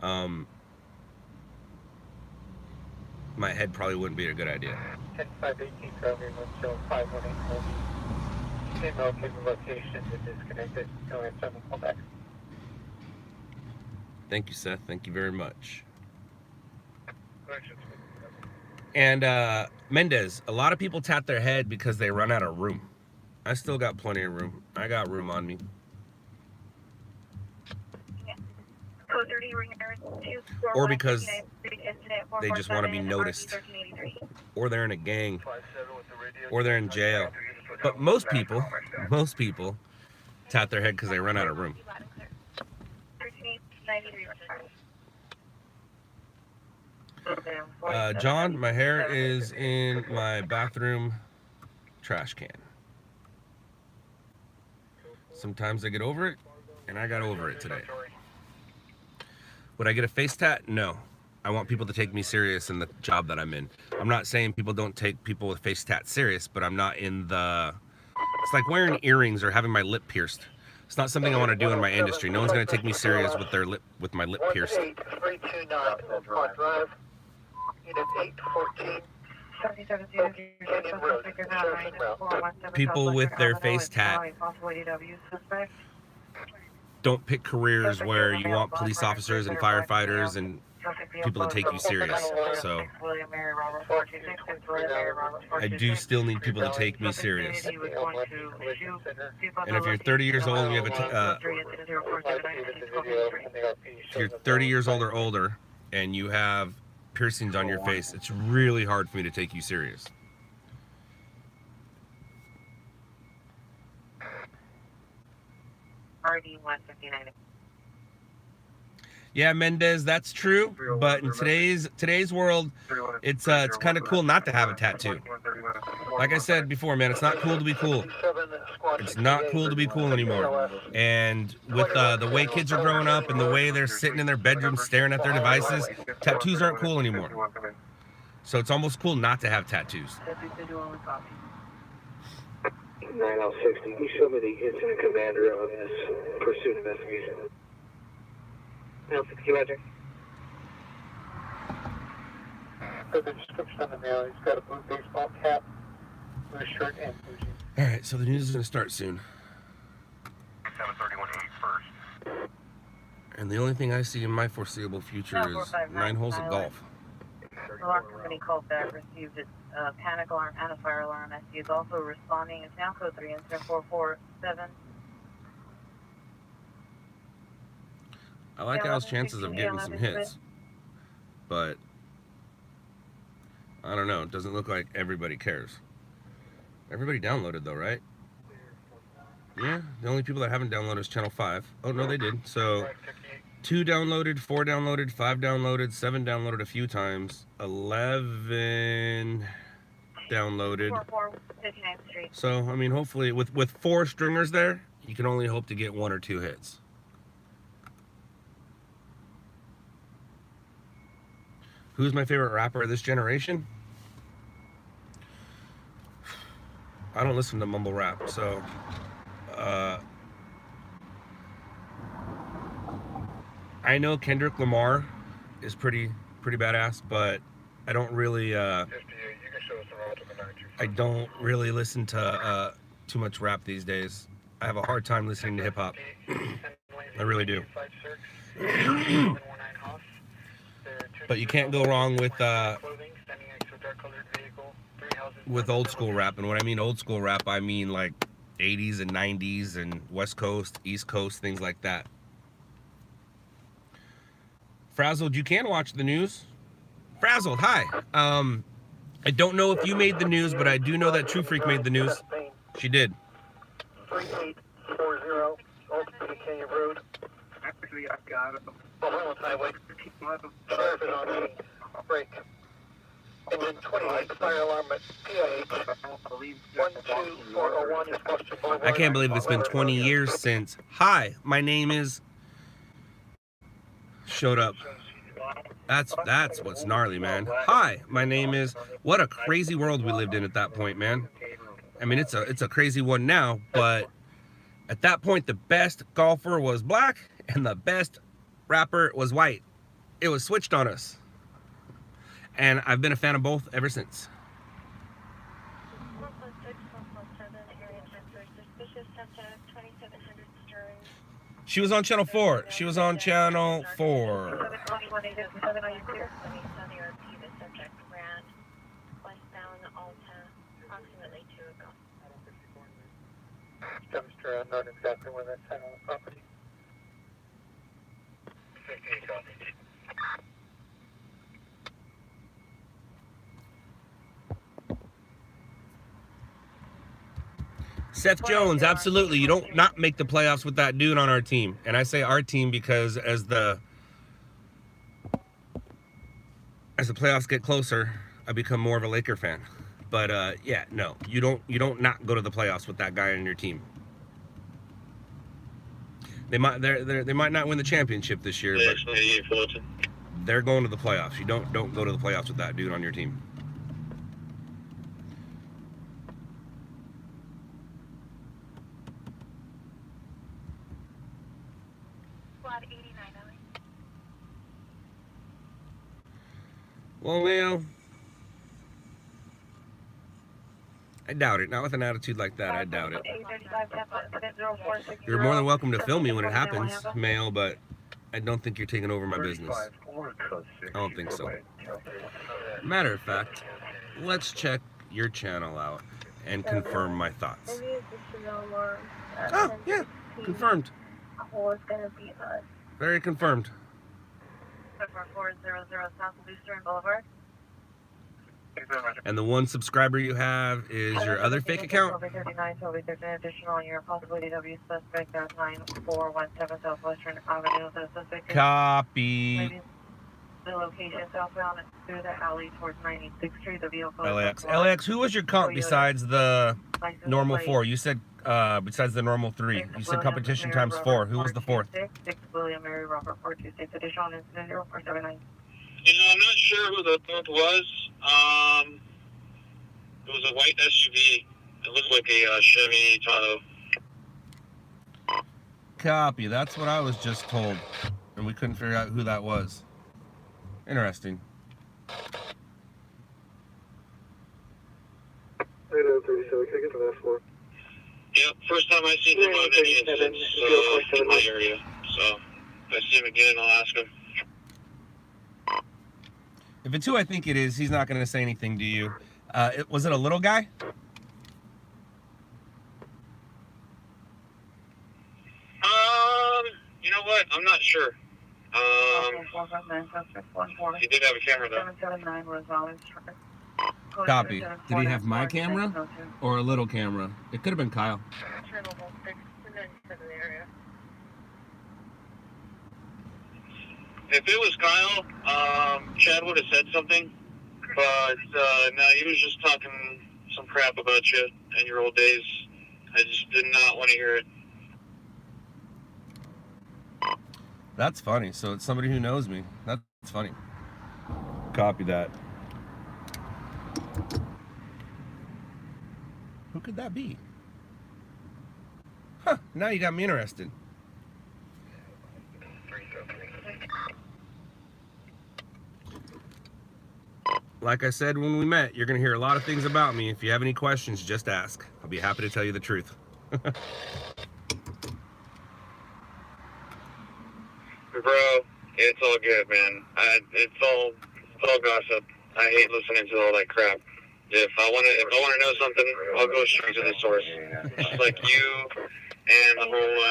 my head probably wouldn't be a good idea. 10518 Kroger, Windshield 518. Same located location is disconnected. Go ahead, 7 call back. Thank you, Seth. Thank you very much. And Mendez, a lot of people tap their head because they run out of room. I still got plenty of room. I got room on me. Or because they just want to be noticed. Or they're in a gang. Or they're in jail. But most people tap their head because they run out of room. John, my hair is in my bathroom trash can. Sometimes I get over it, and I got over it today. Would I get a face tat? No. I want people to take me serious in the job that I'm in. I'm not saying people don't take people with face tats serious, but I'm not in the... It's like wearing earrings or having my lip pierced. It's not something I want to do in my industry. No one's going to take me serious with my lip pierced. 18329 Oakmont Drive, unit 814. People with their face tat don't pick careers where you want police officers and firefighters and people to take you serious. So I do still need people to take me serious. And if you're 30 years old and you have if you're 30 years old or older and you have piercings on your face, it's really hard for me to take you serious. RD 159. Yeah, Mendez, that's true. But in today's world, it's kind of cool not to have a tattoo. Like I said before, man, it's not cool to be cool. It's not cool to be cool anymore. And with the way kids are growing up and the way they're sitting in their bedrooms staring at their devices, tattoos aren't cool anymore. So it's almost cool not to have tattoos. 9L60, you show me the incident commander on this pursuit investigation. 960, Roger. So the description on the male, he's got a blue baseball cap, blue shirt, and blue jeans. Alright, so the news is going to start soon. 731 first. And the only thing I see in my foreseeable future is 9 holes of golf. The alarm company called back, received a panic alarm and a fire alarm. SC is also responding. It's now code 3 incident 447. I like Al's chances of getting some hits, but I don't know. It doesn't look like everybody cares. Everybody downloaded though, right? Yeah, the only people that haven't downloaded is Channel 5. Oh, no, they did. So 2 downloaded, 4 downloaded, 5 downloaded, 7 downloaded a few times, 11 downloaded. 59th Street. So, I mean, hopefully with 4 stringers there, you can only hope to get 1 or 2 hits. Who's my favorite rapper of this generation? I don't listen to mumble rap, so I know Kendrick Lamar is pretty badass, but I don't really I don't really listen to too much rap these days. I have a hard time listening to hip hop. I really do. But you can't go wrong with old school rap. And when I mean old school rap, I mean like 80s and 90s and West Coast, East Coast, things like that. Frazzled, you can watch the news. Frazzled, hi. I don't know if you made the news, but I do know that True Freak made the news. She did. 3840 Old Canyon Road. Actually, I've got it. Highway. Sheriff is on the break. Engine 28, fire alarm at PIH. 12401 is Western Boulevard. I can't believe it's been 20 years since. Hi, my name is. Showed up. That's what's gnarly, man. Hi, my name is. What a crazy world we lived in at that point, man. I mean, it's a crazy one now, but at that point, the best golfer was black and the best rapper was white. It was switched on us. And I've been a fan of both ever since. She was on Channel 4. She was on Channel 4. Dumpster unknown exactly where that's at on the property. 58 copy. Seth Jones, absolutely. You don't not make the playoffs with that dude on our team. And I say our team because as the playoffs get closer, I become more of a Laker fan. But yeah, no, you don't not go to the playoffs with that guy on your team. They might not win the championship this year, but they're going to the playoffs. You don't go to the playoffs with that dude on your team. Well, Leo, I doubt it. Not with an attitude like that, I doubt it. You're more than welcome to film me when it happens, Mail, but I don't think you're taking over my business. I don't think so. Matter of fact, let's check your channel out and confirm my thoughts. Maybe it's just to know more. Oh, yeah, confirmed. Who's gonna be us? Very confirmed. 400 South Eastern Boulevard. And the one subscriber you have is your other fake account? Toby 39, Toby 13 additional, your possible DW suspect at 9417 Southwestern Avenue. The suspect Copy. maybe the location southbound through the alley towards 96th Street. The vehicle LAX. LAX, who was your comp besides the normal 4? You said besides the normal 3. You said competition times 4. Who was the 4th? 6 William Mary Robert 426 additional incident 0479. You know, I'm not sure who the third was. It was a white SUV. It looked like a Chevy Tahoe. Copy. That's what I was just told. And we couldn't figure out who that was. Interesting. 37, can I get the last floor? Yep, first time I seen him on any incidents in my area. So if I see him again, I'll ask him. If it's who I think it is, he's not going to say anything to you. Was it a little guy? You know what? I'm not sure. He did have a camera though. 779 Rosales. Copy. Did he have my camera or a little camera? It could have been Kyle. If it was Kyle, Chad would have said something, but no, he was just talking some crap about you and your old days. I just did not want to hear it. That's funny. So it's somebody who knows me. That's funny. Copy that. Who could that be? Huh, now you got me interested. Like I said when we met, you're going to hear a lot of things about me. If you have any questions, just ask. I'll be happy to tell you the truth. Bro, it's all good, man. It's all gossip. I hate listening to all that crap. If I want to know something, I'll go straight to the source. Just like you and the whole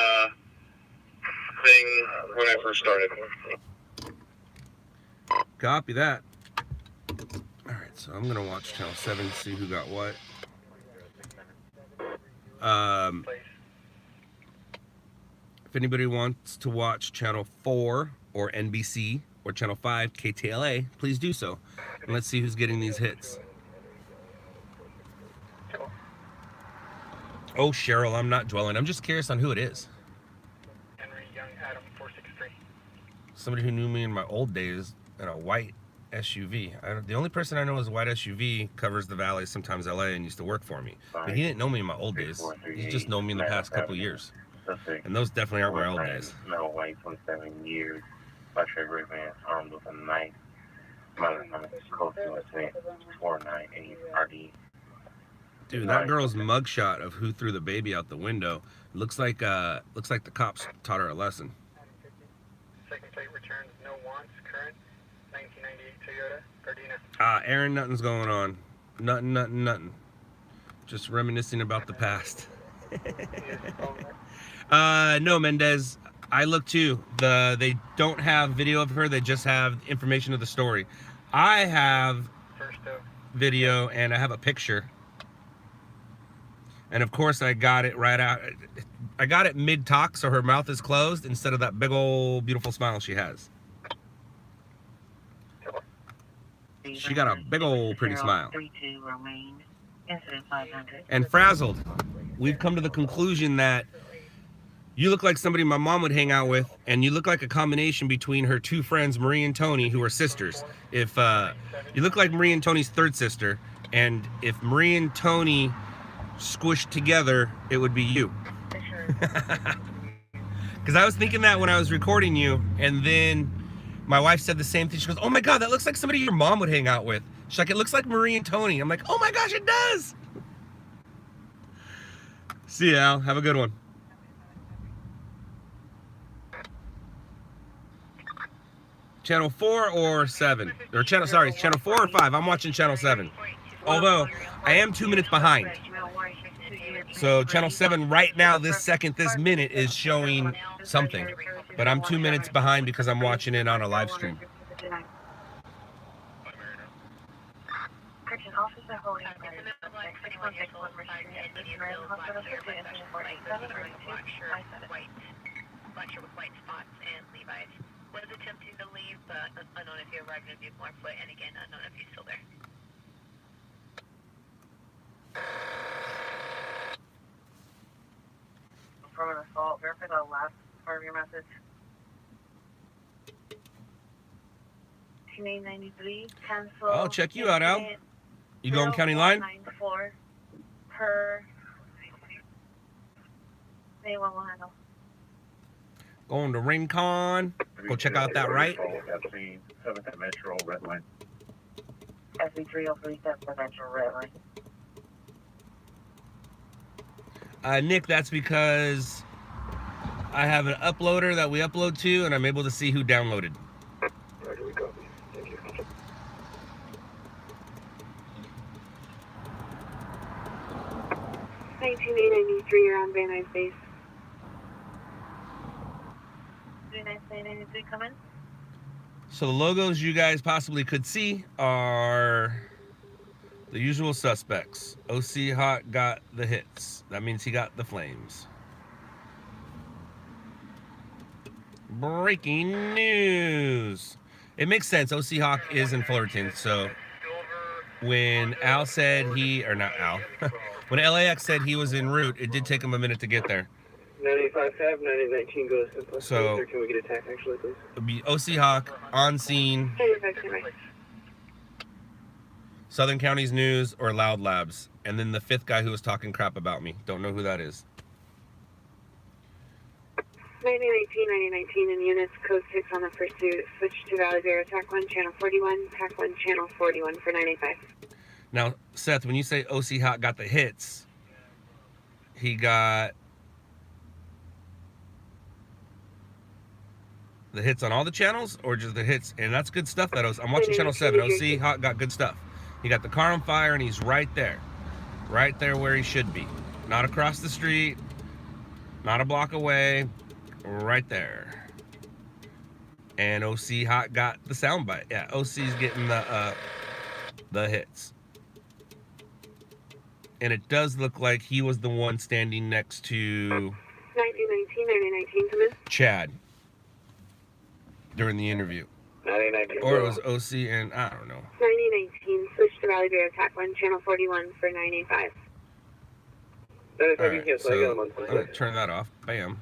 thing when I first started. Copy that. All right, so I'm gonna watch channel 7 to see who got what. If anybody wants to watch channel 4 or NBC or channel 5 KTLA, please do so. And let's see who's getting these hits. Oh, Cheryl, I'm not dwelling. I'm just curious on who it is. Henry Young Adam 463. Somebody who knew me in my old days in a white SUV. The only person I know is a white SUV, covers the valley, sometimes LA, and used to work for me. But he didn't know me in my old days. He's just known me in the past couple of years. And those definitely aren't my old days. No white, 27 years. Black shirt, red pants, armed with a knife. Mother close to a 498 RD. Dude, that girl's mugshot of who threw the baby out the window looks like the cops taught her a lesson. Second plate returns, no wants, current 1998 Toyota Gardena. Aaron, nothing's going on. Nothing. Just reminiscing about the past. No, Mendez. I look too. They don't have video of her. They just have information of the story. I have video and I have a picture. And of course, I got it right out. I got it mid-talk, so her mouth is closed instead of that big old beautiful smile she has. She got a big old pretty smile. And frazzled, we've come to the conclusion that you look like somebody my mom would hang out with, and you look like a combination between her two friends, Marie and Tony, who are sisters. If you look like Marie and Tony's third sister, and if Marie and Tony squished together, it would be you. Because I was thinking that when I was recording you, and then my wife said the same thing. She goes, "Oh my God, that looks like somebody your mom would hang out with." She's like, "It looks like Marie and Tony." I'm like, "Oh my gosh, it does." See ya, Al. Have a good one. Channel 4 or 7? Or channel, sorry, channel 4 or 5? I'm watching channel 7. Although, I am 2 minutes behind. So channel 7 right now, this second, this minute, is showing something. But I'm 2 minutes behind because I'm watching it on a live stream. Officer holding black shirt with white spots and Levi's. Was attempting to leave, but unknown if he arrived in a vehicle on foot, and again, unknown if he's still there. From an assault, verify the last part of your message. 2893, cancel. I'll check you out, Al. You going county line? 94 per 811. Going to Rincon. Go check out that right. FC 7th Metro Red Line. SB 303 7th Metro Red Line. Nick, that's because I have an uploader that we upload to, and I'm able to see who downloaded. Where do we go? Thank you. 19893, you're on Van Nuys base. 393 come in. So the logos you guys possibly could see are the usual suspects. OC Hot got the hits. That means he got the flames. Breaking news. It makes sense. OC Hawk is in Fullerton. So when Al said when LAX said he was en route, it did take him a minute to get there. 95 Fab, 9019 goes to plus. So can we get a tax actually, please? it'll be OC Hawk on scene, Southern Counties News, or Loud Labs. And then the fifth guy who was talking crap about me. Don't know who that is. 9019 in units, code 6 on the pursuit. Switch to Valley Bear, TAC 1, channel 41, TAC 1, channel 41 for 95. Now, Seth, when you say OC Hot got the hits, he got the hits on all the channels, or just the hits? And that's good stuff. I'm watching channel 7. OC Hot got good stuff. He got the car on fire, and he's right there where he should be. Not across the street, not a block away, right there. And OC Hot got the soundbite. Yeah, OC's getting the hits. And it does look like he was the one standing next to 9019 come in. Chad during the interview. 9019. Or it was OC and I don't know. 9019, switch to Valley Bear, TAC 1, channel 41 for 985. Alright, so I'm going to turn that off. Bam.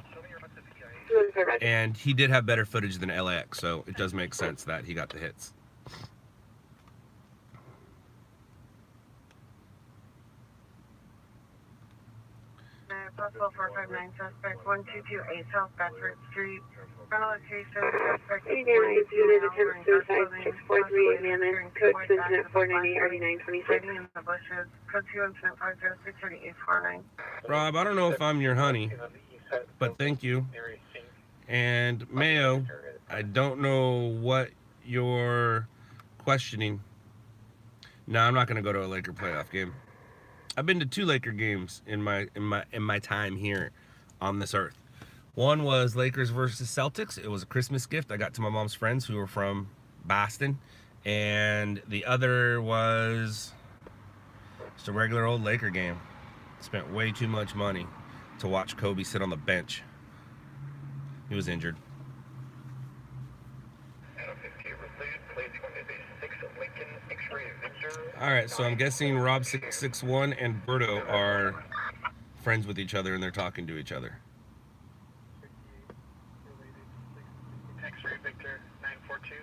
And he did have better footage than LAX, so it does make sense that he got the hits. Possible 459 suspect 1228 South Bedford Street. Front location suspect. Unit attempt suicide 6438 Mammoth. Code to incident 498 RD926. In the bushes. Code 2 incident 5063849. Rob, I don't know if I'm your honey, but thank you. And Mayo, I don't know what you're questioning. No, I'm not going to go to a Laker playoff game. I've been to 2 Laker games in my time here on this earth. One was Lakers versus Celtics. It was a Christmas gift I got to my mom's friends who were from Boston. And the other was just a regular old Laker game. Spent way too much money to watch Kobe sit on the bench. He was injured. Alright, so I'm guessing Rob661 and Berto are friends with each other and they're talking to each other. X-ray Victor 942,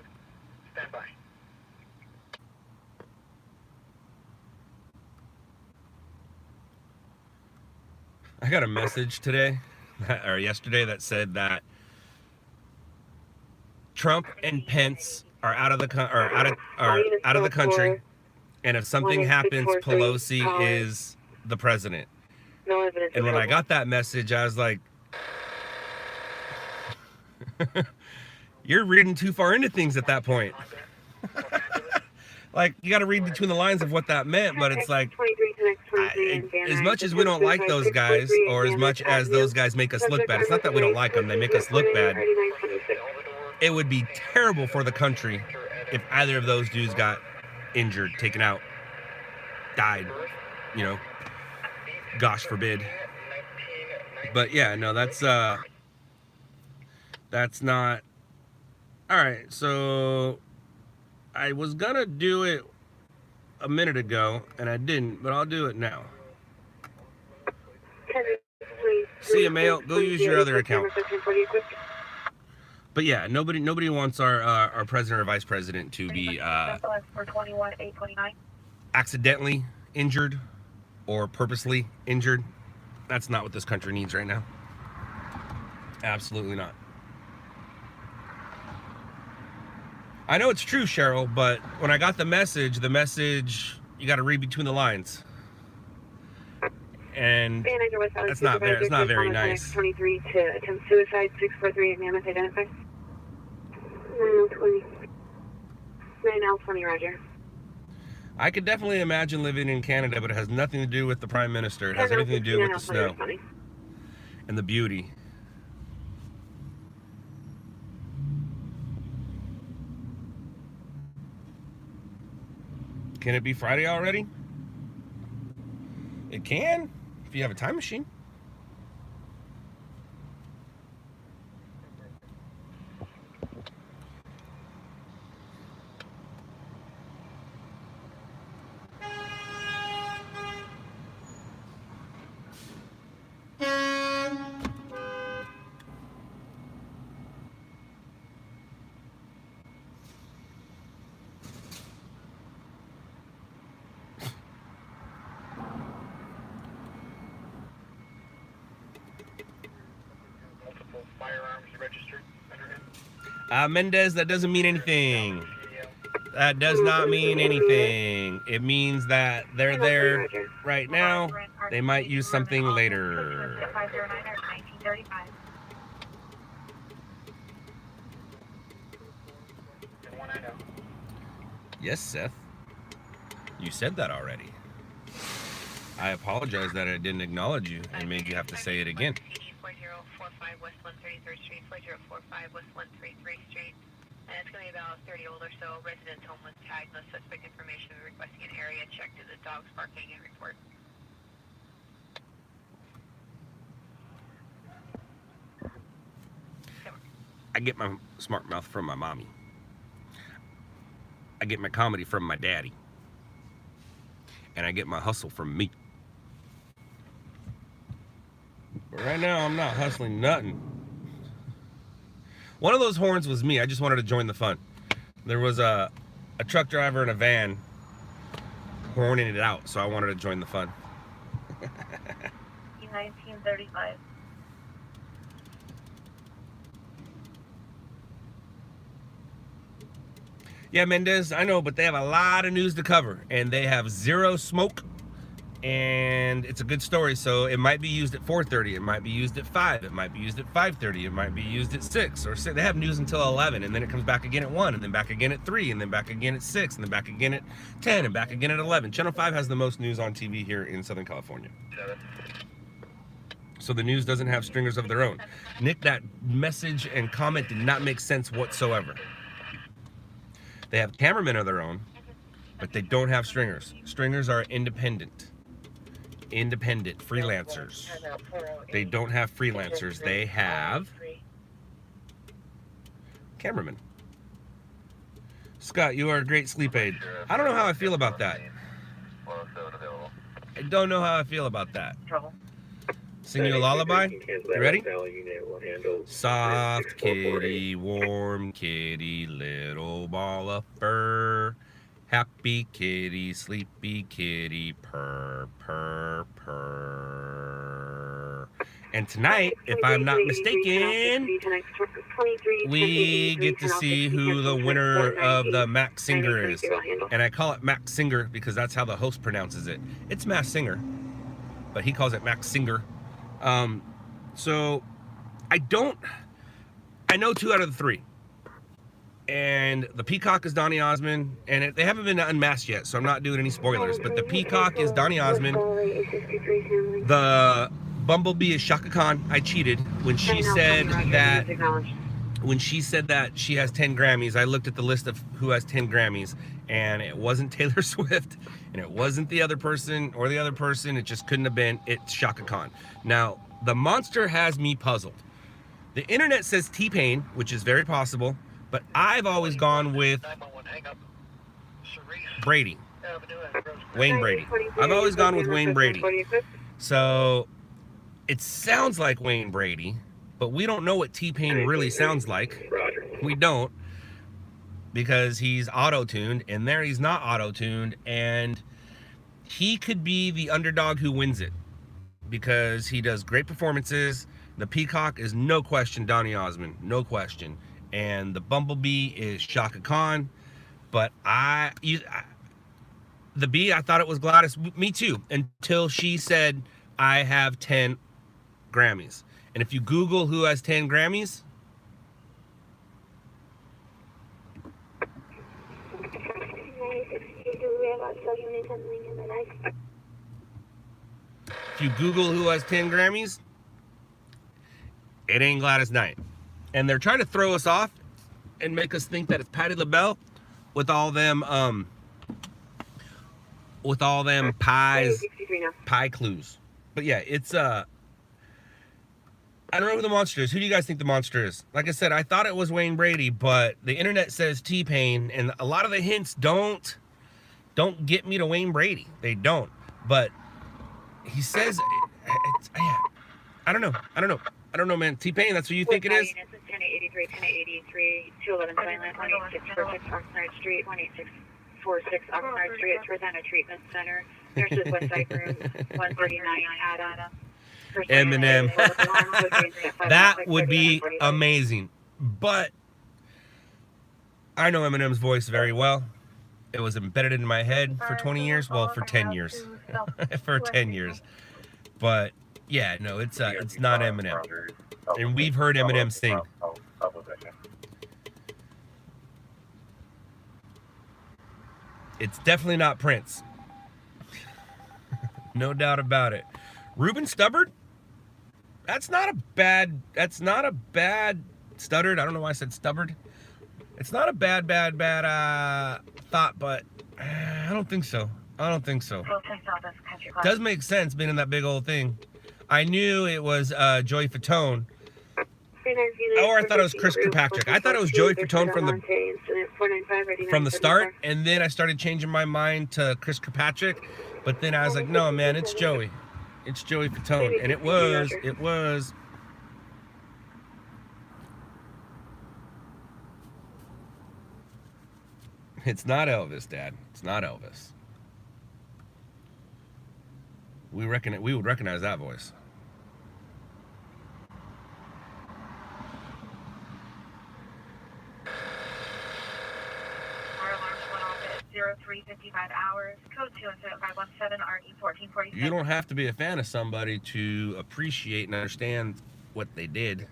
stand by. I got a message today, or yesterday, that said that Trump and Pence are out of the country, and if something happens, Pelosi is the president. No evidence. And when I got that message, I was like, you're reading too far into things at that point. Like, you got to read between the lines of what that meant, but it's like, as much as we don't like those guys, or as much as those guys make us look bad, it's not that we don't like them, they make us look bad. It would be terrible for the country if either of those dudes got injured, taken out, died, you know, gosh forbid. But yeah, no, that's not, all right, so I was gonna do it a minute ago, and I didn't, but I'll do it now. See you, male. Go use your other account. But yeah, nobody wants our president or vice president to be accidentally injured or purposely injured. That's not what this country needs right now. Absolutely not. I know it's true, Cheryl, but when I got the message, you got to read between the lines. And it's not very nice. 23 to attempt suicide, 643 Mammoth identified. 9L20. 9L20, roger. I could definitely imagine living in Canada, but it has nothing to do with the Prime Minister. It has everything to do with the snow and the beauty. Can it be Friday already? It can, if you have a time machine. Firearms registered under him. Mendez, that doesn't mean anything. That does not mean anything. It means that they're there right now. They might use something later. 509-1935. Yes, Seth. You said that already. I apologize that I didn't acknowledge you and made you have to say it again. 4045 West 133rd Street, 4045 West 133rd Street. And it's going to be about 30 old or so. Residents homeless tagged, no suspect information. We're requesting an area check to the dogs barking and report. I get my smart mouth from my mommy. I get my comedy from my daddy. And I get my hustle from me. But right now, I'm not hustling nothing. One of those horns was me. I just wanted to join the fun. There was a truck driver in a van horning it out, so I wanted to join the fun. 1935. Yeah, Mendez, I know, but they have a lot of news to cover, and they have zero smoke, and it's a good story, so it might be used at 4:30, it might be used at 5, it might be used at 5:30, it might be used at 6, or 6. They have news until 11, and then it comes back again at 1, and then back again at 3, and then back again at 6, and then back again at 10, and back again at 11. Channel 5 has the most news on TV here in Southern California. So the news doesn't have stringers of their own. Nick, that message and comment did not make sense whatsoever. They have cameramen of their own, but they don't have stringers. Stringers are independent freelancers. They don't have freelancers. They have cameramen. Scott, you are a great sleep aid. I don't know how I feel about that. I don't know how I feel about that. Sing you a lullaby? You ready? Soft kitty, warm kitty, little ball of fur. Happy kitty, sleepy kitty, purr, purr, purr. And tonight, if I'm not mistaken, we get to see who the winner of the Max Singer is. And I call it Max Singer because that's how the host pronounces it. It's Max Singer, but he calls it Max Singer. So I know 2 out of the 3. And the Peacock is Donny Osmond, and they haven't been unmasked yet, so I'm not doing any spoilers. But the Peacock is Donny Osmond. The Bumblebee is Shaka Khan. I cheated when she said that. When she said that she has 10 Grammys, I looked at the list of who has 10 Grammys, and it wasn't Taylor Swift, and it wasn't the other person or the other person. It just couldn't have been. It's Shaka Khan. Now, the monster has me puzzled. The internet says T-Pain, which is very possible, but I've always gone with Brady. Wayne Brady. I've always gone with Wayne Brady. So it sounds like Wayne Brady, but we don't know what T-Pain really sounds like. We don't, because he's auto-tuned, and there he's not auto-tuned, and he could be the underdog who wins it because he does great performances. The Peacock is no question Donny Osmond, no question. And the Bumblebee is Shaka Khan. But the bee, I thought it was Gladys. Me too, until she said, I have 10 Grammys. And if you Google who has 10 Grammys, if you Google who has 10 Grammys, it ain't Gladys Knight. And they're trying to throw us off and make us think that it's Patti LaBelle with all them pie clues. But yeah, it's I don't know who the monster is. Who do you guys think the monster is? Like I said, I thought it was Wayne Brady, but the internet says T-Pain, and a lot of the hints don't get me to Wayne Brady. They don't. But he says I don't know, man. T-Pain, that's who you think it is? 1083, 1083, 211 Silent, 18646 Oxnard Street, 18646 Oxnard Street, it's Rosanna Treatment Center. Nurses Westside Room, 139 Adam. Eminem. That would be amazing. But I know Eminem's voice very well. It was embedded in my head for 20 years. Well, for 10 years. For 10 years. But yeah, no, it's not Eminem. And we've heard Eminem sing. It's definitely not Prince. No doubt about it. Ruben Stubbard? That's not a bad stuttered. I don't know why I said stubborn. It's not a bad thought, but I don't think so. It does make sense being in that big old thing. I knew it was Joey Fatone. Or I thought it was Chris Kirkpatrick. I thought it was Joey Fatone from the start, and then I started changing my mind to Chris Kirkpatrick. But then I was like, no, man, it's Joey. It's Joey Fatone. And it was. It's not Elvis, Dad. It's not Elvis. We would recognize that voice. Our alarms went off at 03:55 hours. Code 27517 RE 1446. You don't have to be a fan of somebody to appreciate and understand what they did.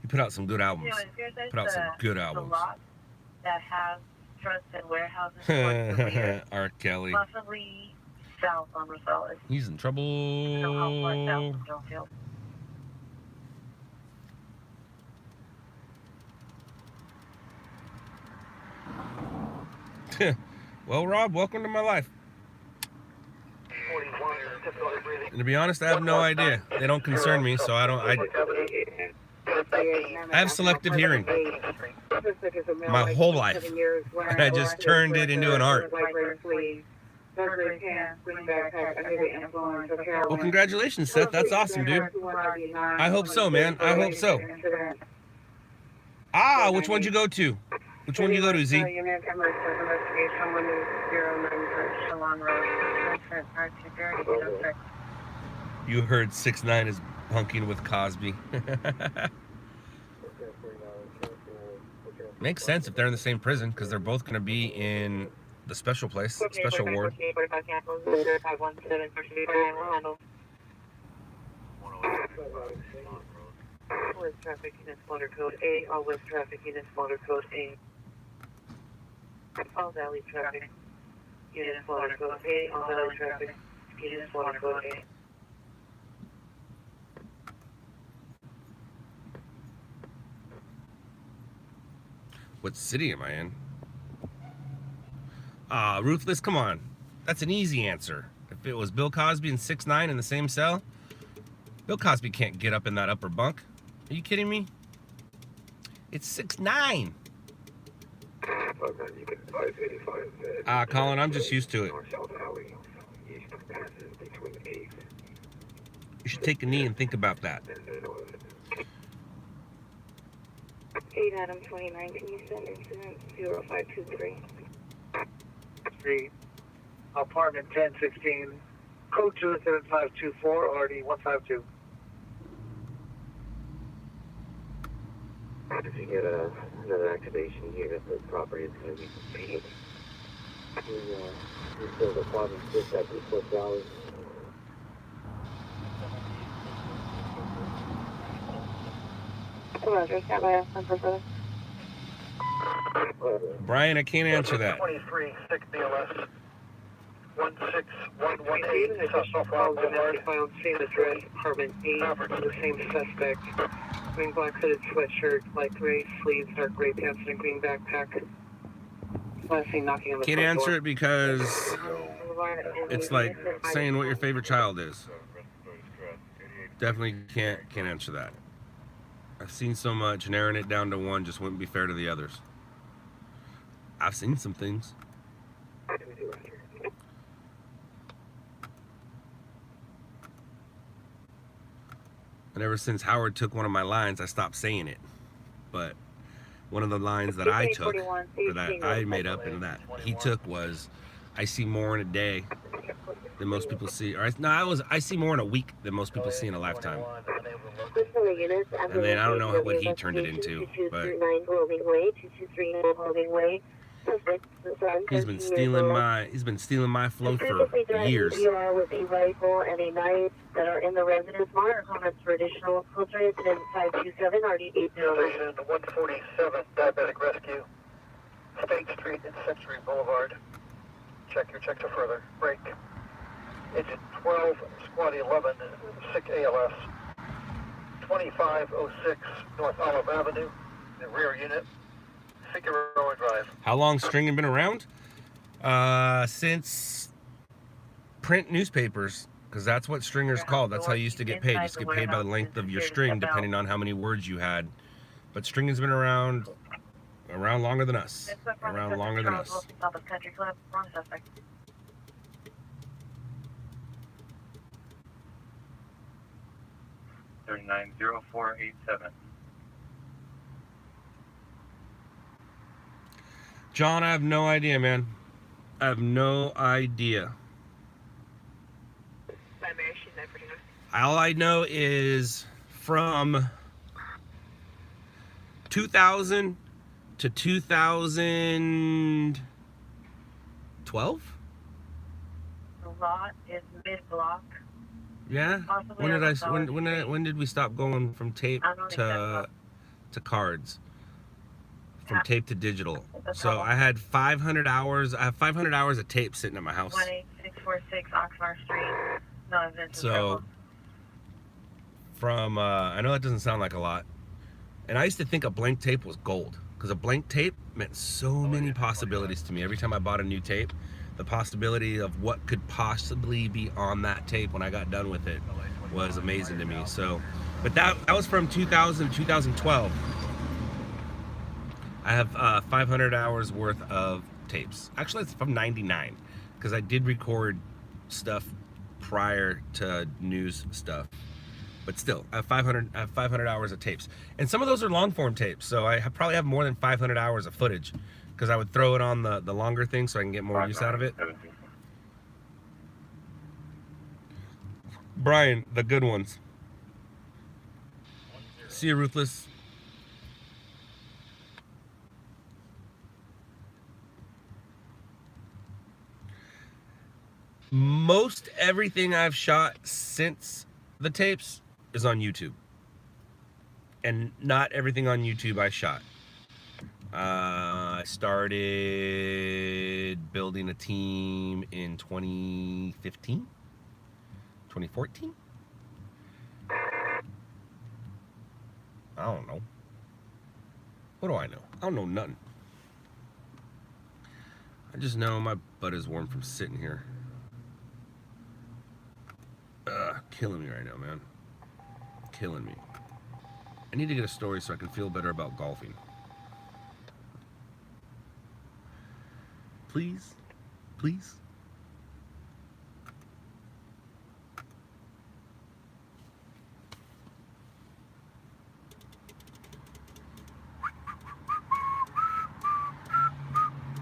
He put out some good albums. Put out some good albums. That have trucks and warehouses. R. Kelly. Possibly south on Rosales. He's in trouble. How far south from Jonefield? Well, Rob, welcome to my life. And to be honest, I have no idea. They don't concern me, so I have selective hearing my whole life, and I just turned it into an art. Well, congratulations, Seth. That's awesome, dude. I hope so, man. I hope so. Ah, which one'd you go to? Which one did you go to, Z? You heard 6ix9ine is hunking with Cosby. Makes sense if they're in the same prison, because they're both going to be in the special place, special ward. West traffic units motor code A. All west traffic units motor code A. All valley traffic units motor code A. All valley traffic units motor code A. What city am I in? Ruthless, come on. That's an easy answer. If it was Bill Cosby and 6ix9ine in the same cell, Bill Cosby can't get up in that upper bunk. Are you kidding me? It's 6ix9ine. Colin, I'm just used to it. You should take a knee and think about that. 8 Adam 29, can you send incident 0523? 3. Apartment 1016. Code 27524, RD 152. If you get another activation here at the property, it's going to be paid. We filled apartment 6 at Eastwood Valley. Roger, stand by. Number further. Brian, I can't answer that. 23, 6 BLS. 16118, Even additional calls identify on same address, apartment 8, the same suspect. Green black hooded sweatshirt, light gray sleeves, dark gray pants, and a green backpack. Last thing knocking on the Can't front answer door. it because it's like saying what your favorite child is. Definitely can't answer that. I've seen so much, narrowing it down to one just wouldn't be fair to the others. I've seen some things. And ever since Howard took one of my lines, I stopped saying it. But one of the lines that I took, that I made up and that he took was, I see more in a day than most people see. Or I see more in a week than most people see in a lifetime. And then I don't know what he turned it into, but he's been stealing my flow for years. You are with a rifle and a knife that are in the residence. Monitor comments for additional filter incident 527 RD 809. Station 147, diabetic rescue. State Street and Century Boulevard. Check your checks are further. Break. Engine 12, squad 11, 6 ALS. 2506 North Olive Avenue, the rear unit, Figueroa Drive. How long stringing been around? Since print newspapers, because that's what stringer's called. That's how you used to get paid. You used to get paid by the length of your string, depending on how many words you had. But stringing's been around longer than us. Around longer than us. Country Club, wrong suspect. $390487. John, I have no idea, man. I have no idea. All I know is from 2000 to 2012? The lot is mid-block. Yeah. When did we stop going from tape to cards? From tape to digital. So I had 500 hours. I have 500 hours of tape sitting at my house. 18646 Oxnard Street. No, so from I know that doesn't sound like a lot, and I used to think a blank tape was gold because a blank tape meant so many possibilities to me. Every time I bought a new tape, the possibility of what could possibly be on that tape when I got done with it was amazing to me. So, but that was from 2000 to 2012. I have 500 hours worth of tapes. Actually, it's from 99 because I did record stuff prior to news stuff. But still, I have 500 hours of tapes. And some of those are long form tapes, so I probably have more than 500 hours of footage because I would throw it on the longer thing so I can get more use out of it. Brian, the good ones. See you, Ruthless. Most everything I've shot since the tapes is on YouTube. And not everything on YouTube I shot. I started building a team in 2015, 2014. I don't know. What do I know? I don't know nothing. I just know my butt is warm from sitting here. Killing me right now, man. Killing me. I need to get a story so I can feel better about golfing. Please? Please?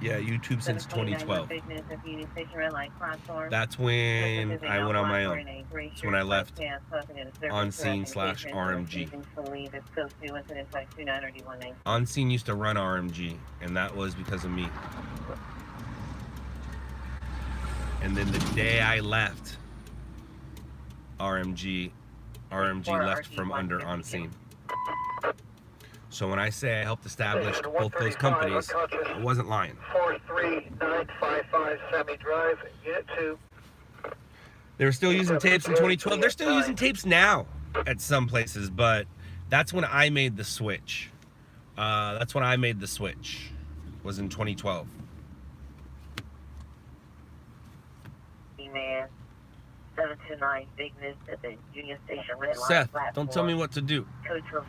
Yeah, YouTube since 2012. That's when I went on my own. That's when I left On Scene / RMG. On Scene used to run RMG, and that was because of me. And then the day I left RMG left from under On Scene. So when I say I helped establish both those companies, I wasn't lying. 43955 Sammy Drive, Unit 2. They were still using tapes in 2012. They're still using tapes now at some places, but that's when I made the switch. Was in 2012. Man, 729 Bigness at the Union Station Red Line Seth, platform. don't tell me what to do. Code 12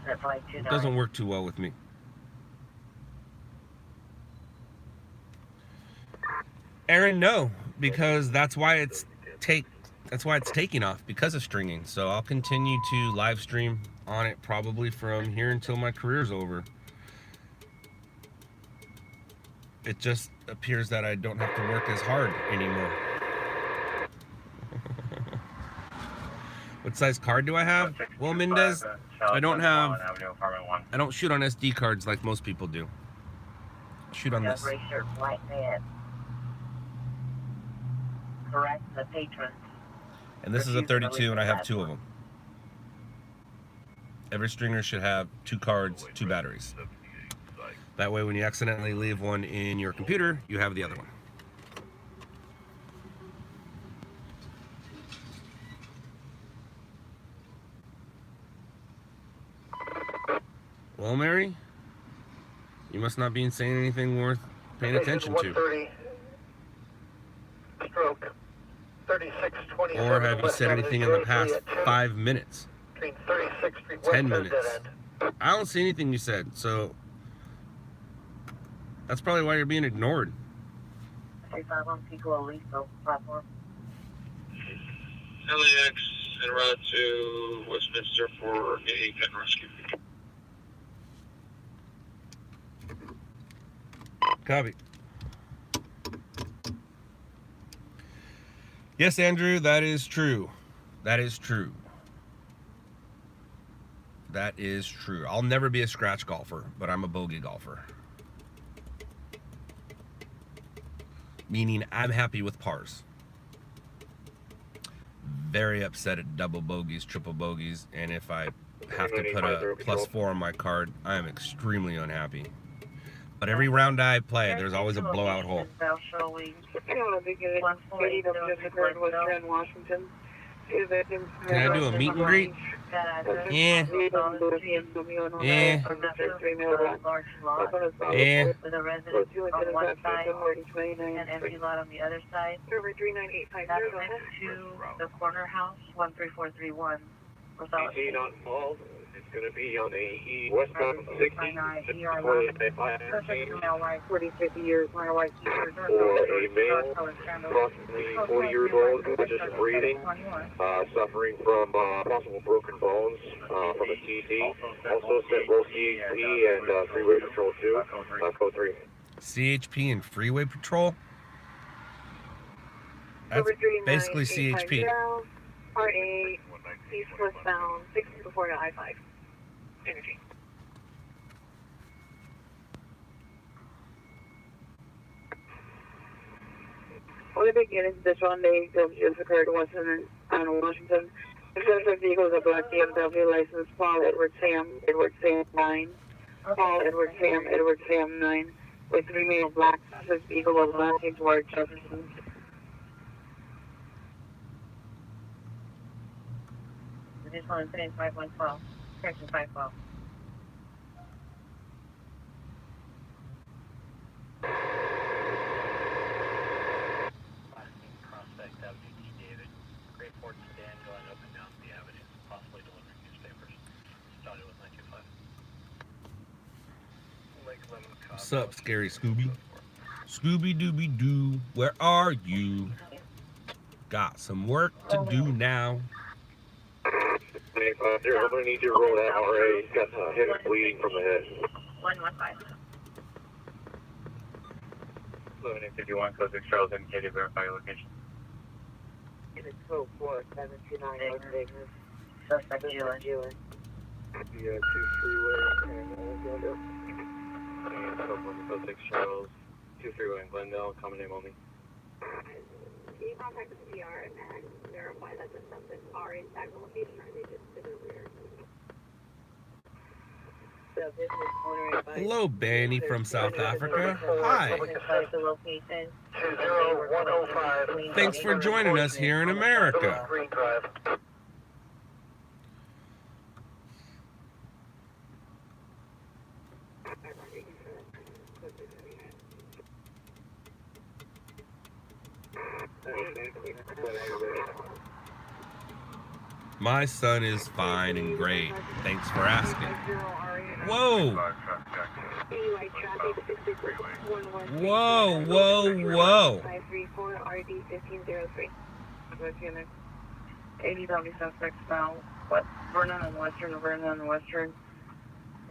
It doesn't work too well with me. Aaron, no, because that's why it's taking off, because of stringing. So I'll continue to live stream on it probably from here until my career's over. It just appears that I don't have to work as hard anymore. What size card do I have? Well, Mendez, I don't shoot on SD cards like most people do. I shoot on this. Correct the patrons. And this is a 32, and I have 2 of them. Every stringer should have 2 cards, 2 batteries. That way, when you accidentally leave one in your computer, you have the other one. Well, Mary, you must not be saying anything worth paying attention to. 130, stroke 3620. Or have you said anything in the past 5 minutes? 10 minutes. I don't see anything you said, so that's probably why you're being ignored. 351 Pico Aliso platform. LAX en route to Westminster for a gun rescue. Copy. Yes, Andrew, that is true. That is true. That is true. I'll never be a scratch golfer, but I'm a bogey golfer. Meaning I'm happy with pars. Very upset at double bogeys, triple bogeys, and if I have to put a +4 on my card, I am extremely unhappy. But every round I play, there's always a blowout hole. I don't think it just occurred was here in Washington. Can I do a meet and greet? Yeah. Yeah. Yeah. With a resident on one side and empty lot on the other side. Server 39850. That's next to the corner house, 13431. Easy on Falls. It's going to be on the westbound 60. 40, 50 years, my wife. For a male, approximately 40 years old, just breathing, suffering from possible broken bones from a TC. Also sent both CHP and Freeway Patrol 2, code 3. CHP and Freeway Patrol? That's basically CHP. R8, east westbound, 624 to I-5. Energy. Well, the beginning of this one, they just occurred in Washington. The suspect vehicle is a black BMW license, Paul Edward Sam 9. Paul Edward Sam 9. With 3 male black suspect vehicle was last toward Jefferson. This one is 5112. Correction 512. Prospect WT David, Great Ford sedan going up and down the avenue, possibly delivering newspapers. Started with 925. What's up, Scary Scooby? Scooby Dooby Doo, where are you? Got some work to do now. 850, I'm gonna need you to roll that RA. He's got heavy bleeding from the head. 115. 11851, code 6 Charles indicated, verify your location. It is 14729 North Vegas. Suspect Jewin. The 2 freeway and Glendale. And code 6 Charles, 2 freeway in Glendale, common name only. Can you contact the PR and verify that the suspects are in that location or they just did a rear? Hello, Banny from South Africa. Hi. The location. 20105. Thanks for joining us here in America. Green Drive. My son is fine and great. Thanks for asking. Whoa! Whoa, whoa, whoa. 534 RD 1503. 80W suspects found Vernon and Western.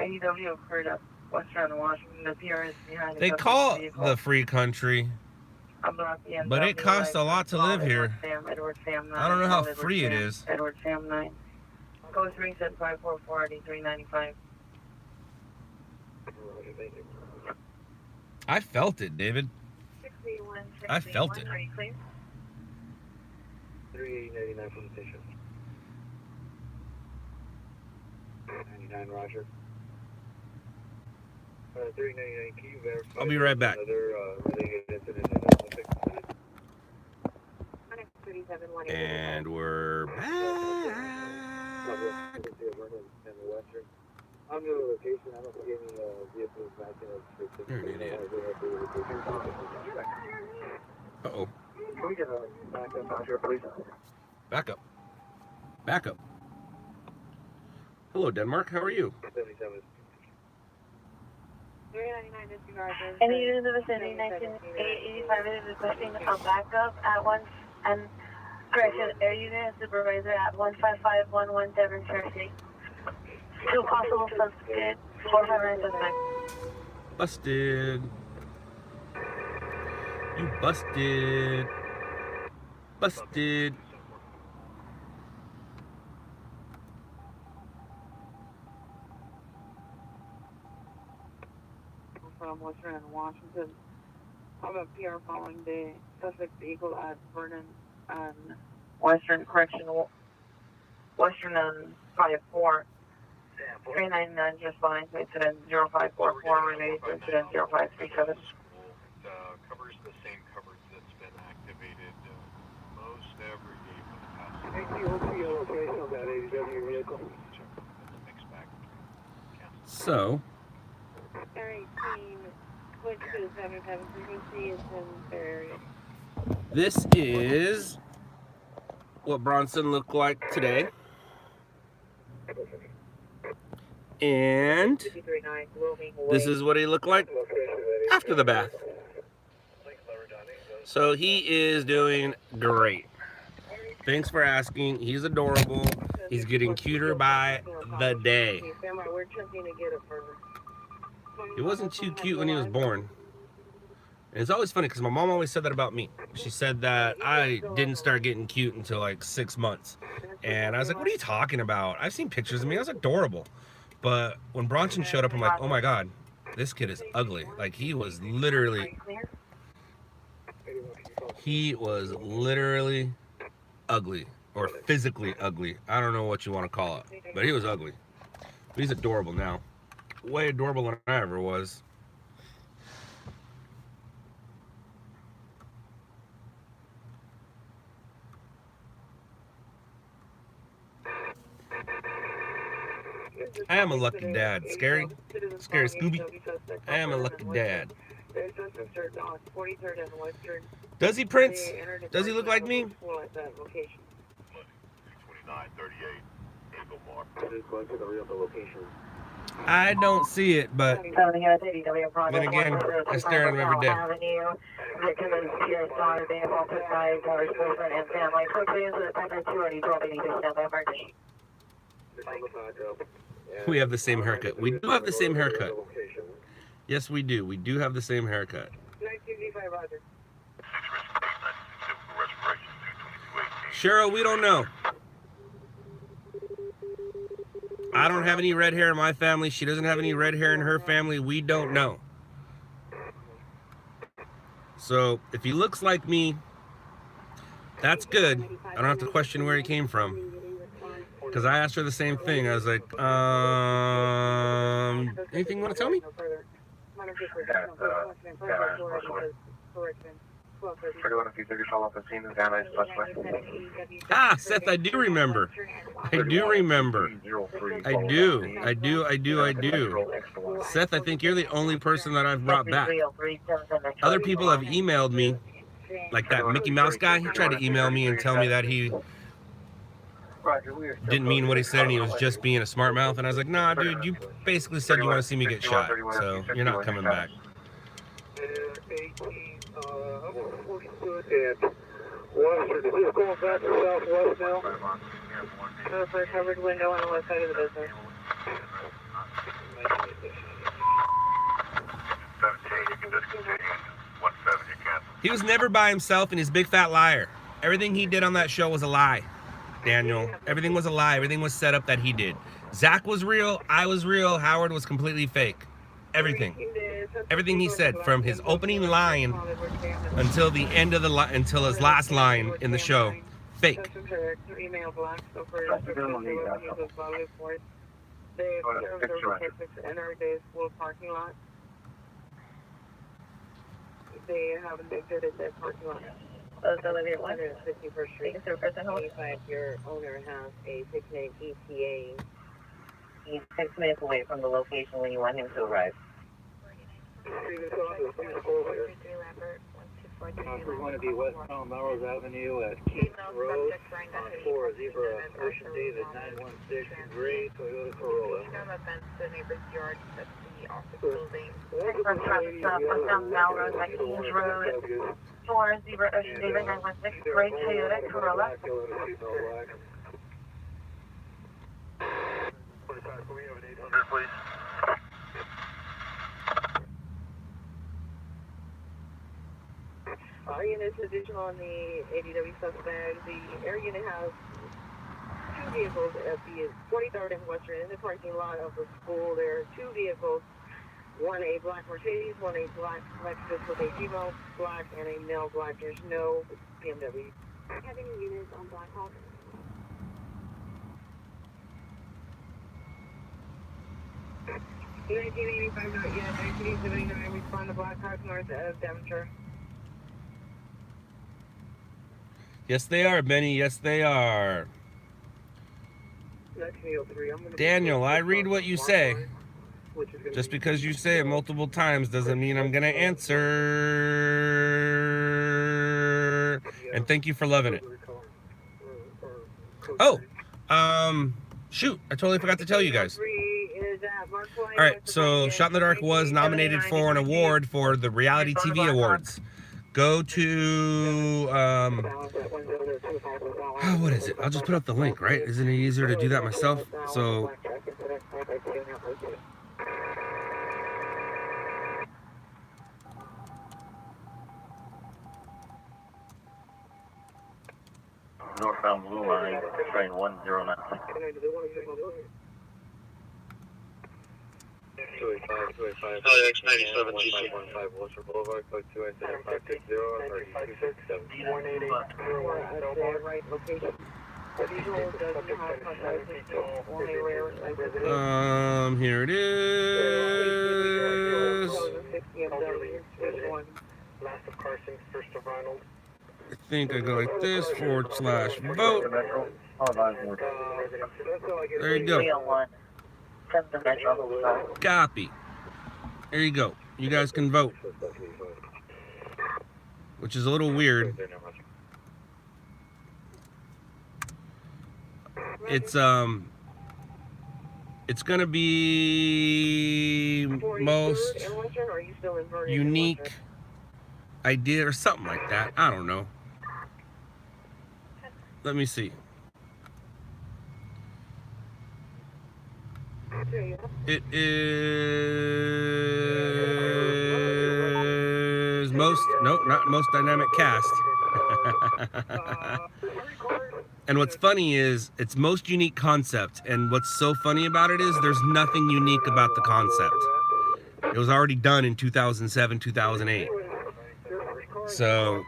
80W occurred at Western and Washington. The PR is behind the They suspect's call it vehicle. the free country, but it costs a lot to live here. Edward Sam 9. I don't know how Edward free it Sam, is. Edward Sam 9. Code 37544 RD 395. I felt it, David. 61. I felt it. Are you clear? 3899 from the station. 99, Roger. 399, can you verify? I'll be right back. Another related incident in the And we're back. I'm near the location. I don't see any vehicles back in You're an idiot. Uh-oh. Can we get a backup out here, please? Back up. Back up. Hello, Denmark. How are you? 77. 399 disregard. Any units of the vicinity 1985 is requesting a backup at one and correction, air unit and supervisor at 155117 Church Street. 2 possible suspects, 459 suspects. Busted. You busted. Busted. From Western and Washington. I'm a PR following the suspect vehicle at Vernon and Western Western and 54. 399 just fine to incident 0544 related to incident 0537. Covers the same coverage that's been activated most every day for the past. So, 18, switch to the 77 frequency is in their area. this is what Bronson looked like today. And this is what he looked like after the bath. So he is doing great. Thanks for asking. He's adorable. He's getting cuter by the day. He wasn't too cute when he was born. And it's always funny because my mom always said that about me. She said that I didn't start getting cute until like 6 months. And I was like, what are you talking about? I've seen pictures of me. I was adorable. But when Bronson showed up, I'm like, oh my God, this kid is ugly. Like he was literally ugly. or physically ugly. I don't know what you want to call it, but he was ugly. But he's adorable now. Way adorable than I ever was. I am a lucky dad. Scary? Scary Scooby? I am a lucky dad. Does he, Prince? Does he look like me? 2938 Eagle Mark. This is going to the real location. I don't see it, but then again, I stare at him every day. Victim is here, daughter, being assaulted by daughter's boyfriend and family. Quickly into the 10-2 12 need to stand by emergency. We have the same haircut. We do have the same haircut. Yes, we do. We do have the same haircut. 1985, Roger. Cheryl, we don't know. I don't have any red hair in my family. She doesn't have any red hair in her family. We don't know. So if he looks like me, that's good. I don't have to question where he came from. Because I asked her the same thing. I was like, anything you want to tell me? Ah, Seth, I do remember. I do remember. I do. Seth, I think you're the only person that I've brought back. Other people have emailed me, like that Mickey Mouse guy. He tried to email me and tell me that he didn't mean what he said and he was just being a smart mouth. And I was like, nah, dude, you basically said you want to see me get shot, so you're not coming back. 42 and Western. Is this going back to southwest now? So for a covered window on the west side of the business. He was never by himself and he's a big fat liar. Everything he did on that show was a lie, Daniel. Everything was a lie. Everything was set up that he did. Zach was real. I was real. Howard was completely fake. Everything. Everything he said, from his opening line until the end of the until his last line in the show, fake. They haven't exited their parking lot. So live here, what? 51st Street. 25-year owner has a picnic ETA. He's 6 minutes away from the location when you want him to arrive. We're going to be west on Melrose Avenue at Keith Road on 4 Zebra Ocean David 916 gray Toyota Corolla. From Melrose at Keith Road, 4 Zebra Ocean David 916 gray Toyota Corolla. Please. Our unit's additional on the ADW suspect. The air unit has 2 vehicles at the 43rd and Western in the parking lot of the school. There are 2 vehicles, one a black Mercedes, one a black Lexus with a female black and a male black. There's no BMW. Have any units on Blackhawk? The 1985 not yet. 1979 respond to Blackhawk north of Devonshire. Yes, they are, Benny. Yes, they are. 1903. Daniel, I read what you say. Just because you say it multiple times doesn't mean I'm going to answer. And thank you for loving it. Oh, shoot. I totally forgot to tell you guys. All right, so Shot in the Dark was nominated for an award for the Reality TV Awards. Go to, what is it? I'll just put up the link, right? Isn't it easier to do that myself? So, Northbound Blue Line, train 109. 285, LX97 GC. 15 Wilshire Boulevard, code 287 560 3267. Right location. Here it is. Last of Carson, first of Ronald. I think I go like this, /vote. There you go. 301. Send the metro. Copy. There you go. You guys can vote. Which is a little weird. It's gonna be most unique idea or something like that. I don't know. Let me see. It is most, nope, not most dynamic cast. And what's funny is it's most unique concept. And what's so funny about it is there's nothing unique about the concept. It was already done in 2007, 2008. So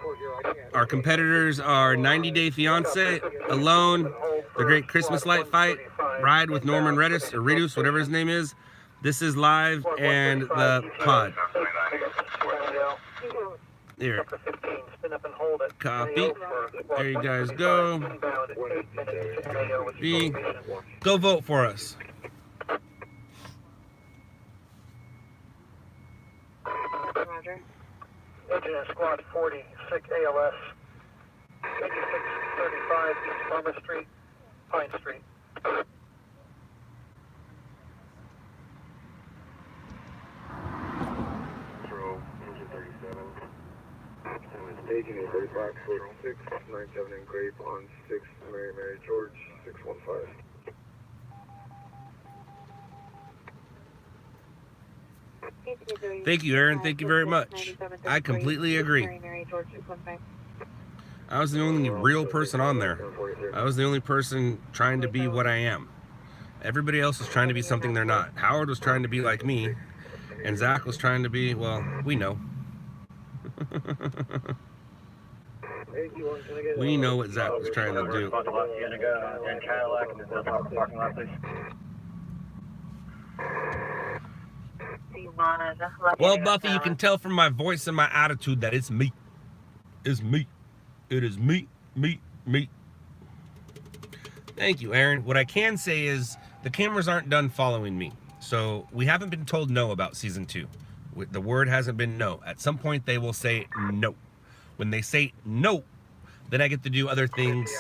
our competitors are 90 Day Fiance, Alone, The Great Christmas Light Fight, Ride with Norman Redus, or Redus, whatever his name is. This is live, and the pod. Here. Copy. There you guys go. B. Go vote for us. Roger. Engine Squad 40, sick ALS, 8635 East Farmer Street, Pine Street. Control, engine 37. Staging is 35, 697 in Grape on 6 Mary George, 615. Thank you, Aaron. Thank you very much. I completely agree. I was the only real person on there. I was the only person trying to be what I am. Everybody else was trying to be something they're not. Howard was trying to be like me, and Zach was trying to be, well, we know. We know what Zach was trying to do. Well, Buffy, you can tell from my voice and my attitude that it's me. It's me. It is me, me, me. Thank you, Aaron. What I can say is the cameras aren't done following me. So we haven't been told no about season 2. The word hasn't been no. At some point, they will say no. When they say no, then I get to do other things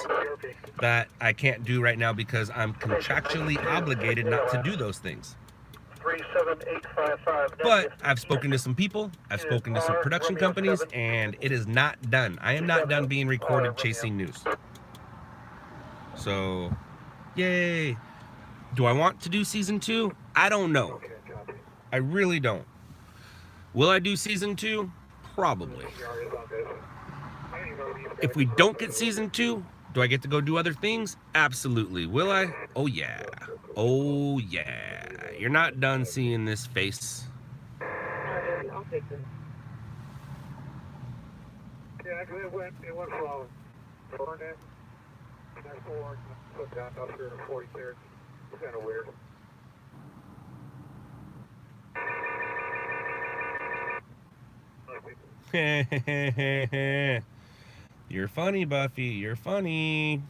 that I can't do right now because I'm contractually obligated not to do those things. 37855. But I've spoken to some people, I've spoken to some production companies, and it is not done. I am not done being recorded chasing news. So, yay. Do I want to do season 2? I don't know. I really don't. Will I do season 2? Probably. If we don't get season 2, do I get to go do other things? Absolutely. Will I? Oh yeah. Oh yeah. You're not done seeing this face. I'll take this. Yeah, it went from Burnett, that's forward, put down up here to 43rd. It's kind of weird. You're funny, Buffy. You're funny.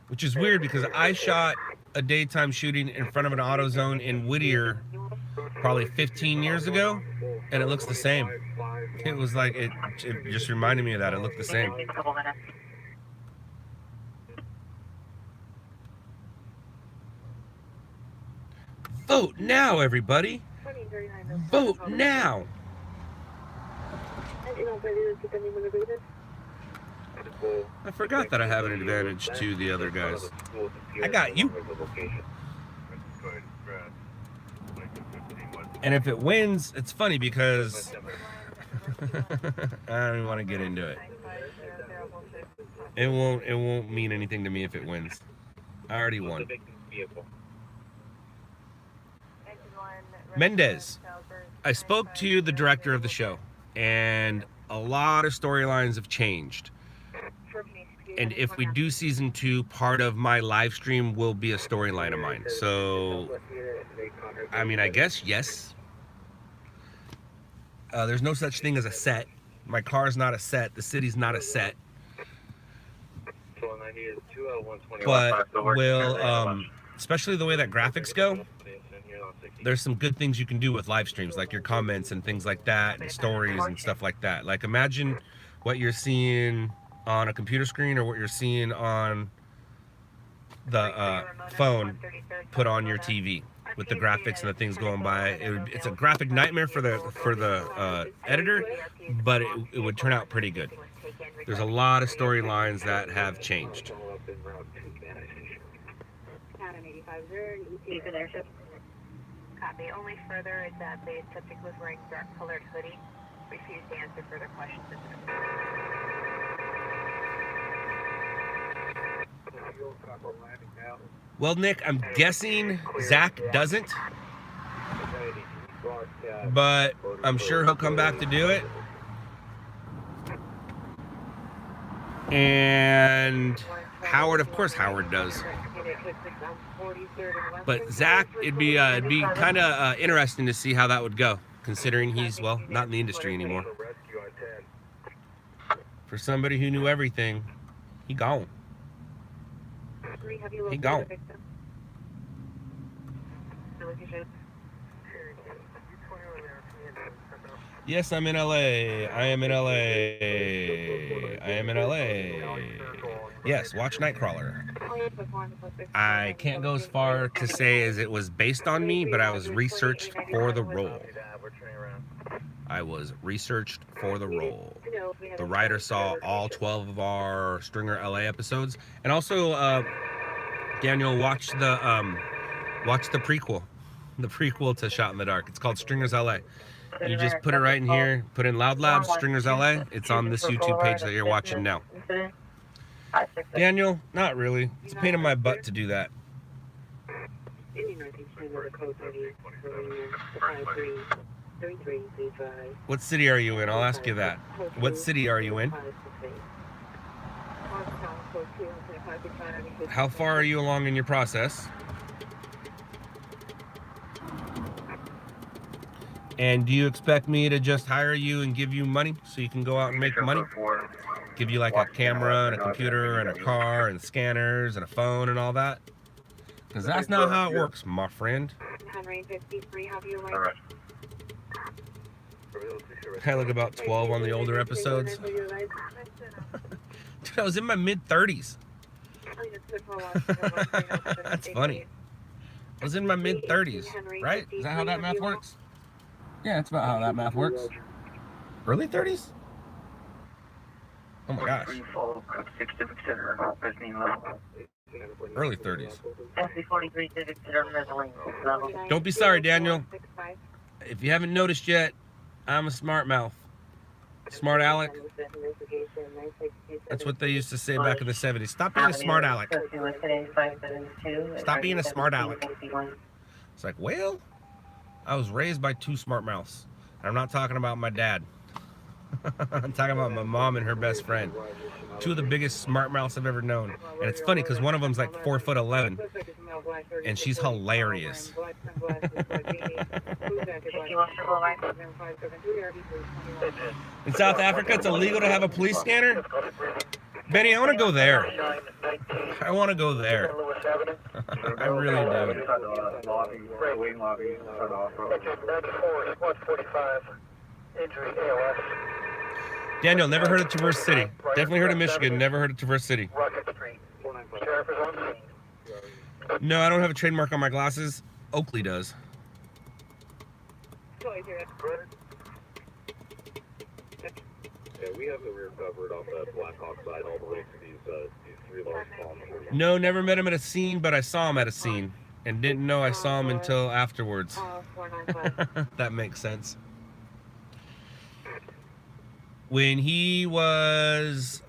Which is weird because I shot a daytime shooting in front of an AutoZone in Whittier probably 15 years ago, and it looks the same. It was like, it just reminded me of that. It looked the same. Vote now, everybody. Vote now. I forgot that I have an advantage to the other guys. I got you. And if it wins, it's funny because I don't even want to get into it. It won't mean anything to me if it wins. I already won. Mendez, I spoke to the director of the show, and a lot of storylines have changed. And if we do season 2, part of my live stream will be a storyline of mine. So, I mean, I guess yes. There's no such thing as a set. My car's not a set. The city's not a set. But will, especially the way that graphics go, there's some good things you can do with live streams, like your comments and things like that, and stories and stuff like that. Like, imagine what you're seeing on a computer screen or what you're seeing on the phone put on your TV with the graphics and the things going by. It's a graphic nightmare for the editor, but it would turn out pretty good. There's a lot of storylines that have changed. Copy. Only further is that the subject was wearing dark colored hoodie. Refused to answer further questions. Well, Nick, I'm guessing Zach doesn't, but I'm sure he'll come back to do it. And Howard, of course Howard does. But Zach, it'd be kind of interesting to see how that would go, considering he's, well, not in the industry anymore. For somebody who knew everything, he gone. He gone. Yes, I'm in LA. I am in LA. I am in LA. Yes, watch Nightcrawler. I can't go as far to say as it was based on me, but I was researched for the role. I was researched for the role. The writer saw all 12 of our Stringer LA episodes, and also Daniel watched the prequel to Shot in the Dark. It's called Stringers LA. You just put it right in here, put in LOUDLABS, Stringers LA. It's on this YouTube page that you're watching now. Daniel, not really. It's a pain in my butt to do that. What city are you in? I'll ask you that. What city are you in? How far are you along in your process? And do you expect me to just hire you and give you money so you can go out and make money? Give you like a camera and a computer and a car and scanners and a phone and all that? Because that's not how it works, my friend. I look about 12 on the older episodes. Dude, I was in my mid-30s. That's funny. I was in my mid-30s, right? Is that how that math works? Yeah, that's about how that math works. Early 30s? Oh my gosh. Early 30s. Don't be sorry, Daniel. If you haven't noticed yet, I'm a smart mouth. Smart Alec. That's what they used to say back in the 70s. Stop being a smart Alec. Stop being a smart Alec. It's like, well, I was raised by two smart mouths. I'm not talking about my dad. I'm talking about my mom and her best friend. Two of the biggest smart mouths I've ever known. And it's funny because one of them's like 4'11", and she's hilarious. In South Africa, it's illegal to have a police scanner? Benny, I want to go there. I want to go there. I really do. Daniel, never heard of Traverse City. Definitely heard of Michigan, never heard of Traverse City. No, I don't have a trademark on my glasses. Oakley does. Yeah, we have the rear covered off that Black Hawk side all the way to these three large palms. No, never met him at a scene, but I saw him at a scene. And didn't know I saw him until afterwards. That makes sense. When he was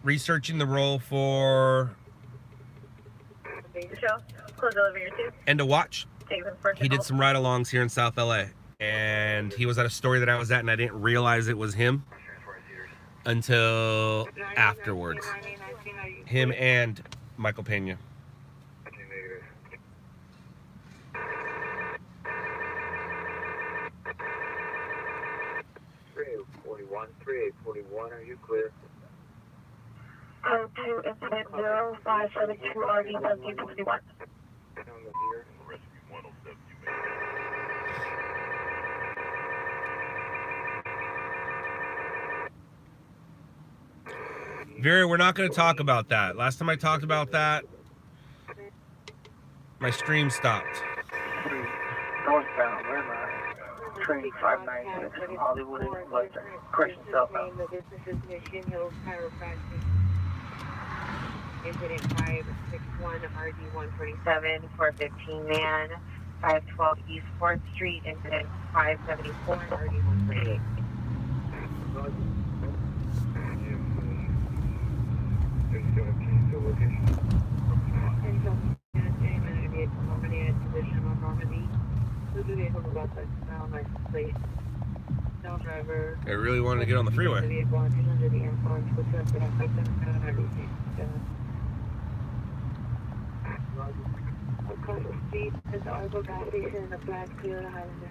researching the role for End of Watch, he did some ride-alongs here in South LA. and he was at a story that I was at, and I didn't realize it was him until afterwards. Him and Michael Pena. 3841, are you clear? Code 2, incident 0572 RD 1761. Vera, we're not going to talk about that. Last time I talked about that, my stream stopped. Northbound, where am I? Train 596 from Hollywood and Lester. Correction, southbound. The business is Mission Hills Chiropractic. Incident 561 RD 127 415 man, 512 East 4th Street. Incident 574 RD 128. I really wanted to get on the freeway. Across the street is the Argo gas station and the Black Toyota Highlander.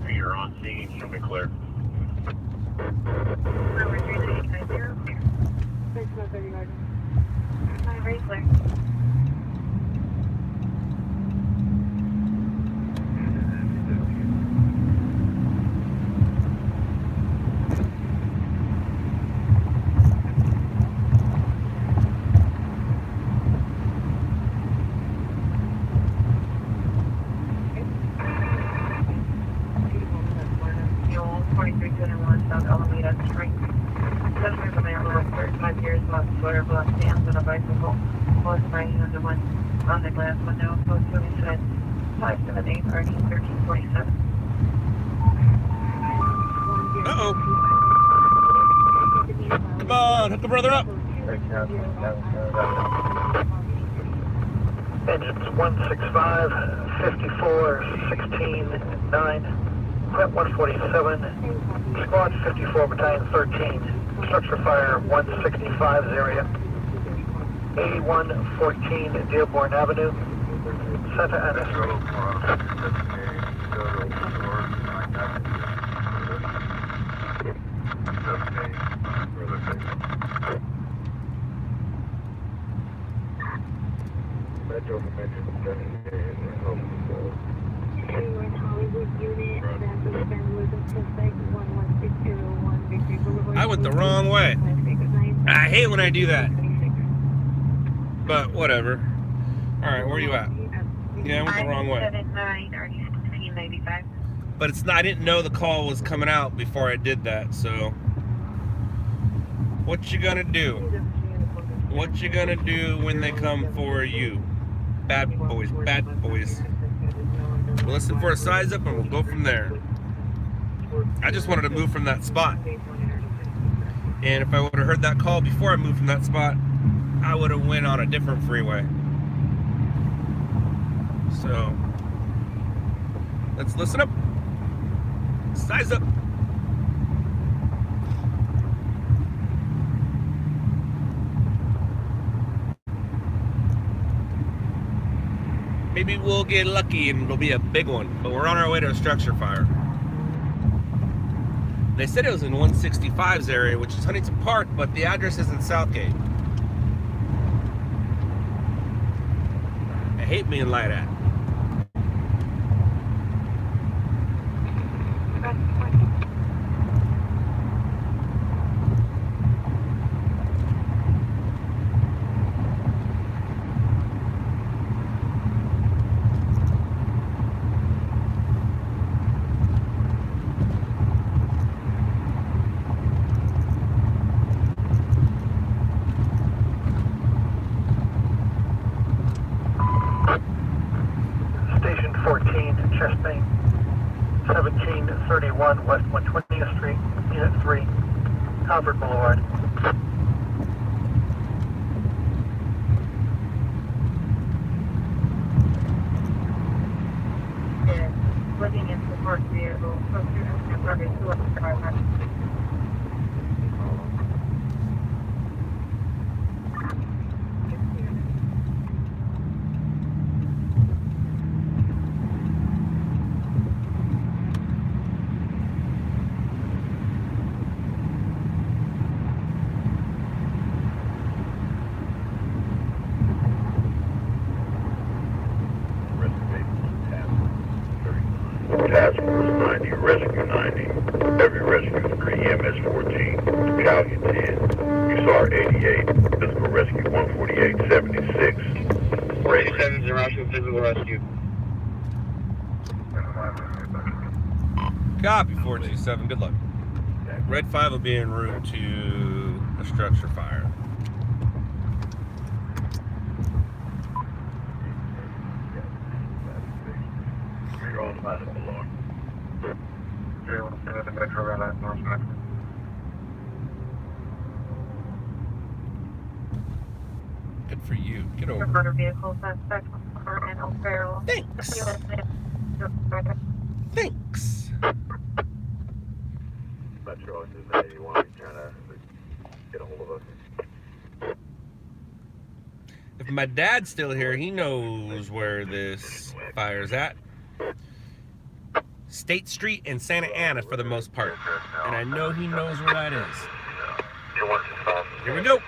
You're on scene, show me clear. Number 3890. Thanks, my 30 yard. Hi, very clear. Fuel 4321 South Alameda Street. Customer from Amarillo, 35 years, left sweater, black stands on a bicycle, was riding on the glass window, code 2 incident 578 RD 1347. Uh-oh. Come on, hook a brother up. Engines 165, 54, 16, 9. Prep 147, Squad 54, Battalion 13, structure fire 165 area, 8114 Dearborn Avenue, Santa Ana. Metro from Metro Hollywood unit, advanced vandalism suspect 11601 Victory Boulevard. I went the wrong way. I hate when I do that. But whatever. Alright, where are you at? Yeah, I went the wrong way. 579 RD 1695. But it's not, I didn't know the call was coming out before I did that, so what you gonna do? What you gonna do when they come for you? Bad boys, bad boys. We'll listen for a size up and we'll go from there. I just wanted to move from that spot. And if I would have heard that call before I moved from that spot, I would have went on a different freeway. So, let's listen up. Size up. Maybe we'll get lucky and it'll be a big one, but we're on our way to a structure fire. They said it was in 165's area, which is Huntington Park, but the address is in Southgate. I hate being lied at. 31 West 120th Street, Unit 3, Concord Boulevard. Looking into the parked vehicle, Task Force 90, Rescue 90, Heavy Rescue 3, EMS 14, Battalion 10, USAR 88, Physical Rescue 148, 76. 47 is Russian physical rescue. Copy 427. Good luck. Red 5 will be en route to a structure fire. You're on by the alarm. 017 Metro Red Line, North Metro. Good for you. Get over. motor vehicle suspect and O'Farrell. Thanks. Thanks. Metro, is there anyone trying to get a hold of us? If my dad's still here, he knows where this fire's at. State Street and Santa Ana for the most part. And I know he knows where that is. Here we go.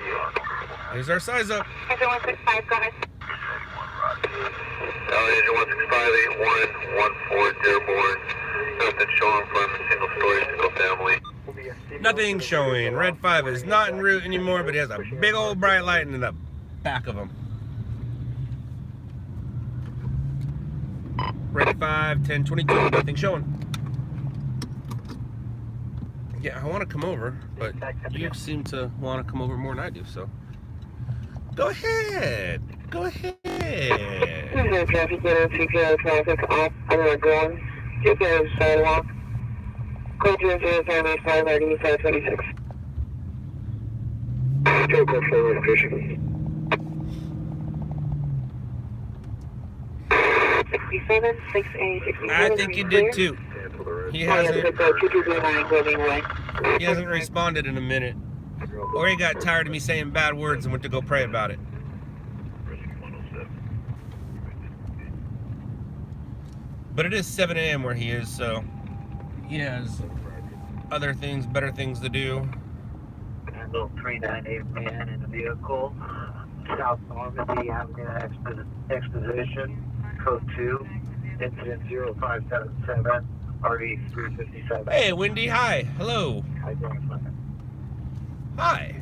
There's our size up. Engine 165, go ahead. Engine 165-8114 Dearborn. Nothing showing from a single story, single family. Nothing showing. Red 5 is not en route anymore, but he has a big old bright light in the back of him. Red 5, 1022, nothing showing. Yeah, I want to come over, but you seem to want to come over more than I do, so. Go ahead. Go ahead. Traffic center, CPR traffic off, other going. Take care of the sidewalk. Code 00596. Total for location. 67, 6A, 67. I think you did too. He hasn't responded in a minute. Or he got tired of me saying bad words and went to go pray about it. But it is 7 a.m. where he is, so he has other things, better things to do. Handle 398 man in the vehicle, South Normandy Avenue Exposition, Code 2, Incident 0577, RE 357. Hey, Wendy, hi. Hello. Identify. Hi.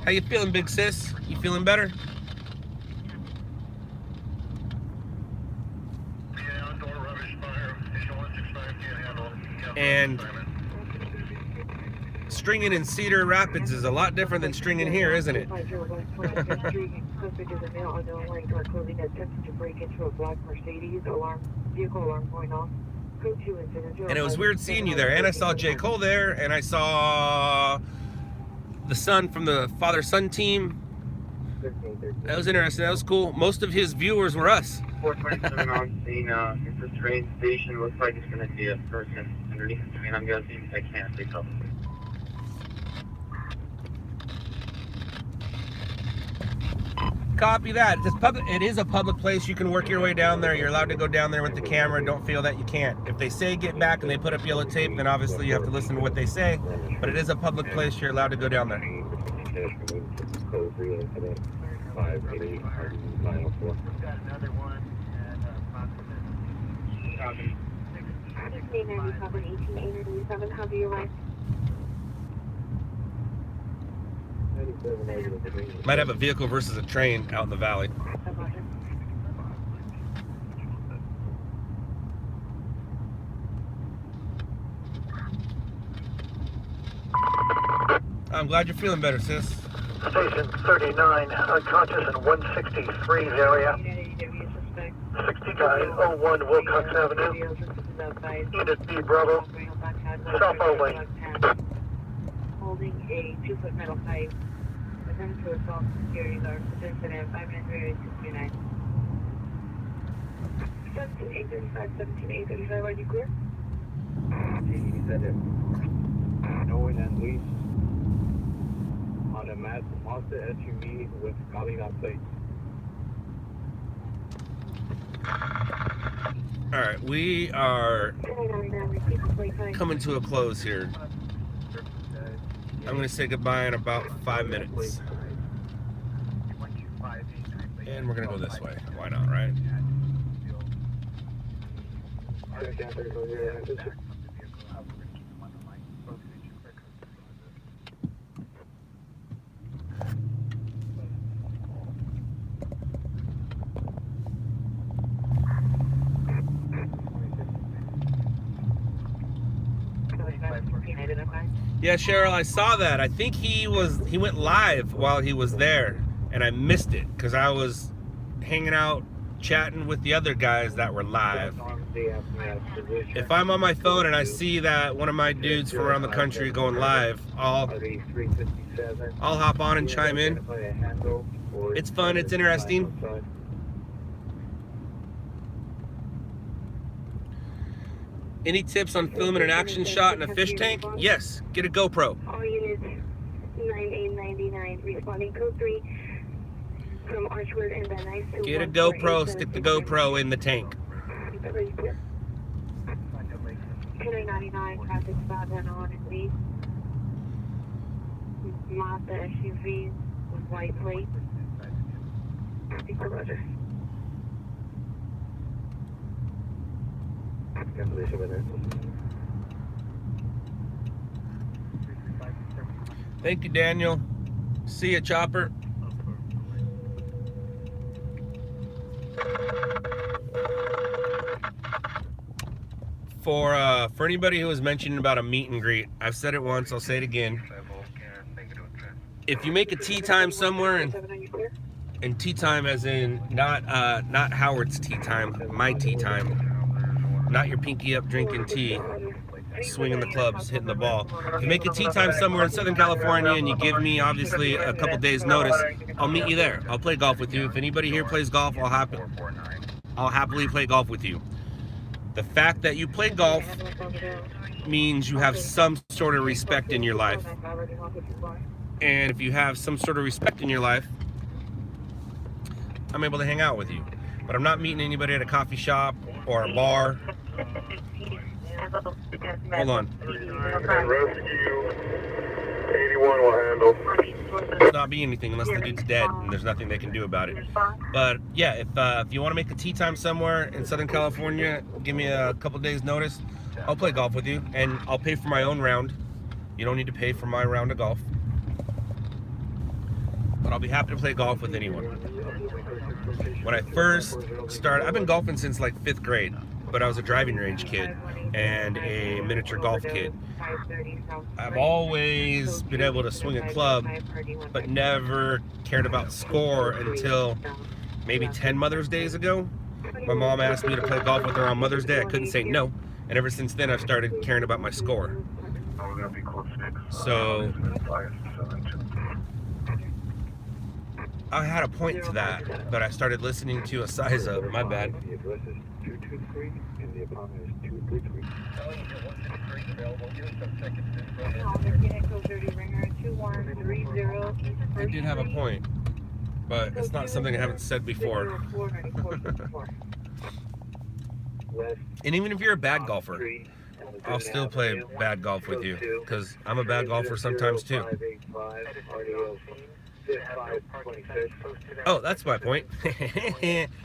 How you feeling, big sis? You feeling better? Yeah, outdoor rubbish fire. Engine 165 can't handle. And stringing in Cedar Rapids is a lot different than stringing here, isn't it? Suspect is a male unknown wearing dark clothing attempting to break into a black Mercedes. Vehicle alarm going off. Code 2 incident. And it was weird seeing you there. And I saw J. Cole there, and I saw the son from the father-son team. That was interesting. That was cool. Most of his viewers were us. 427 on scene. It's a train station. Looks like it's going to be a person underneath the train. I'm guessing. I can't say so. Copy that. It is a public place. You can work your way down there. You're allowed to go down there with the camera. Don't feel that you can't. If they say get back and they put up yellow tape, then obviously you have to listen to what they say. But it is a public place. You're allowed to go down there. Code 3 incident 588 904. Got another one at 1897, 1887, how do you like? Might have a vehicle versus a train out in the valley. I'm glad you're feeling better, sis. Station 39, unconscious in 163's area. 6901 Wilcox Avenue. Unit B Bravo. Southbound lane. Holding a 2-foot metal pipe. Attempted to assault security guard. Incident 593-229. 17835, 17835, are you clear? He said it. No one and least on a Mazda SUV with Galina plates. All right, we are coming to a close here. I'm going to say goodbye in about 5 minutes. And we're going to go this way. Why not, right? Yeah, Cheryl, I saw that. I think he went live while he was there, and I missed it because I was hanging out chatting with the other guys that were live. If I'm on my phone and I see that one of my dudes from around the country going live, I'll hop on and chime in. It's fun, it's interesting. Any tips on filming an action shot in a fish tank? Yes, get a GoPro. All units 9899 responding code 3 from Archwood and Van Nuys to Get a GoPro, stick the GoPro in the tank. 2999 traffic stop and on and leave. Mazda SUV with white plate. Roger. Thank you, Daniel. See ya, Chopper. For anybody who was mentioning about a meet and greet, I've said it once, I'll say it again. If you make a tea time somewhere, and tea time as in not Howard's tea time, my tea time, not your pinky up drinking tea, swinging the clubs, hitting the ball. If you make a tea time somewhere in Southern California and you give me obviously a couple days notice, I'll meet you there. I'll play golf with you. If anybody here plays golf, I'll happily play golf with you. The fact that you play golf means you have some sort of respect in your life. And if you have some sort of respect in your life, I'm able to hang out with you. But I'm not meeting anybody at a coffee shop or a bar. Hold on. Rescue 81 will handle. There's not be anything unless the dude's dead and there's nothing they can do about it. But yeah, if you want to make a tea time somewhere in Southern California, give me a couple days notice. I'll play golf with you and I'll pay for my own round. You don't need to pay for my round of golf. But I'll be happy to play golf with anyone. When I first started, I've been golfing since like 5th grade, but I was a driving range kid and a miniature golf kid. I've always been able to swing a club, but never cared about score until maybe 10 Mother's Days ago. My mom asked me to play golf with her on Mother's Day. I couldn't say no. And ever since then, I've started caring about my score. So I had a point to that, but I started listening to a size up. My bad. The address is 223 and the apartment is 233. I did have a point, but it's not something I haven't said before. And even if you're a bad golfer, I'll still play bad golf with you, because I'm a bad golfer sometimes too. Oh, that's my point.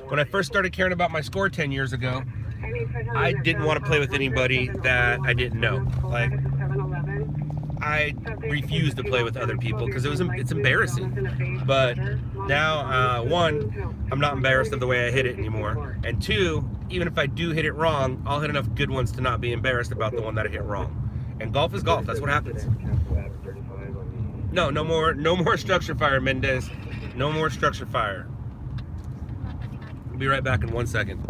When I first started caring about my score 10 years ago, I didn't want to play with anybody that I didn't know. Like, I refused to play with other people because it's embarrassing. But now, one, I'm not embarrassed of the way I hit it anymore. And two, even if I do hit it wrong, I'll hit enough good ones to not be embarrassed about the one that I hit wrong. And golf is golf. That's what happens. No more structure fire, Mendez. No more structure fire. We'll be right back in 1 second.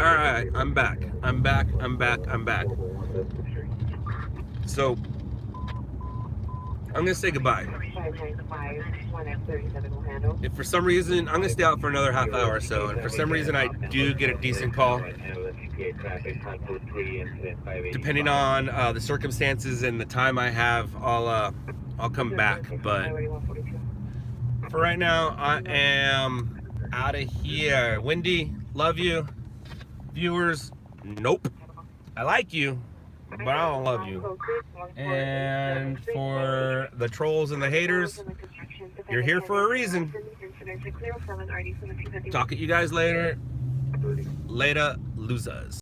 All right, I'm back. I'm back. So, I'm gonna say goodbye. 595-1M37 will handle. If for some reason, I'm gonna stay out for another half hour or so, and if for some reason I do get a decent call, depending on the circumstances and the time I have, I'll come back. But for right now, I am out of here. Wendy, love you. Viewers, nope. I like you, but I don't love you. And for the trolls and the haters, you're here for a reason. Talk at you guys later. Later, losers.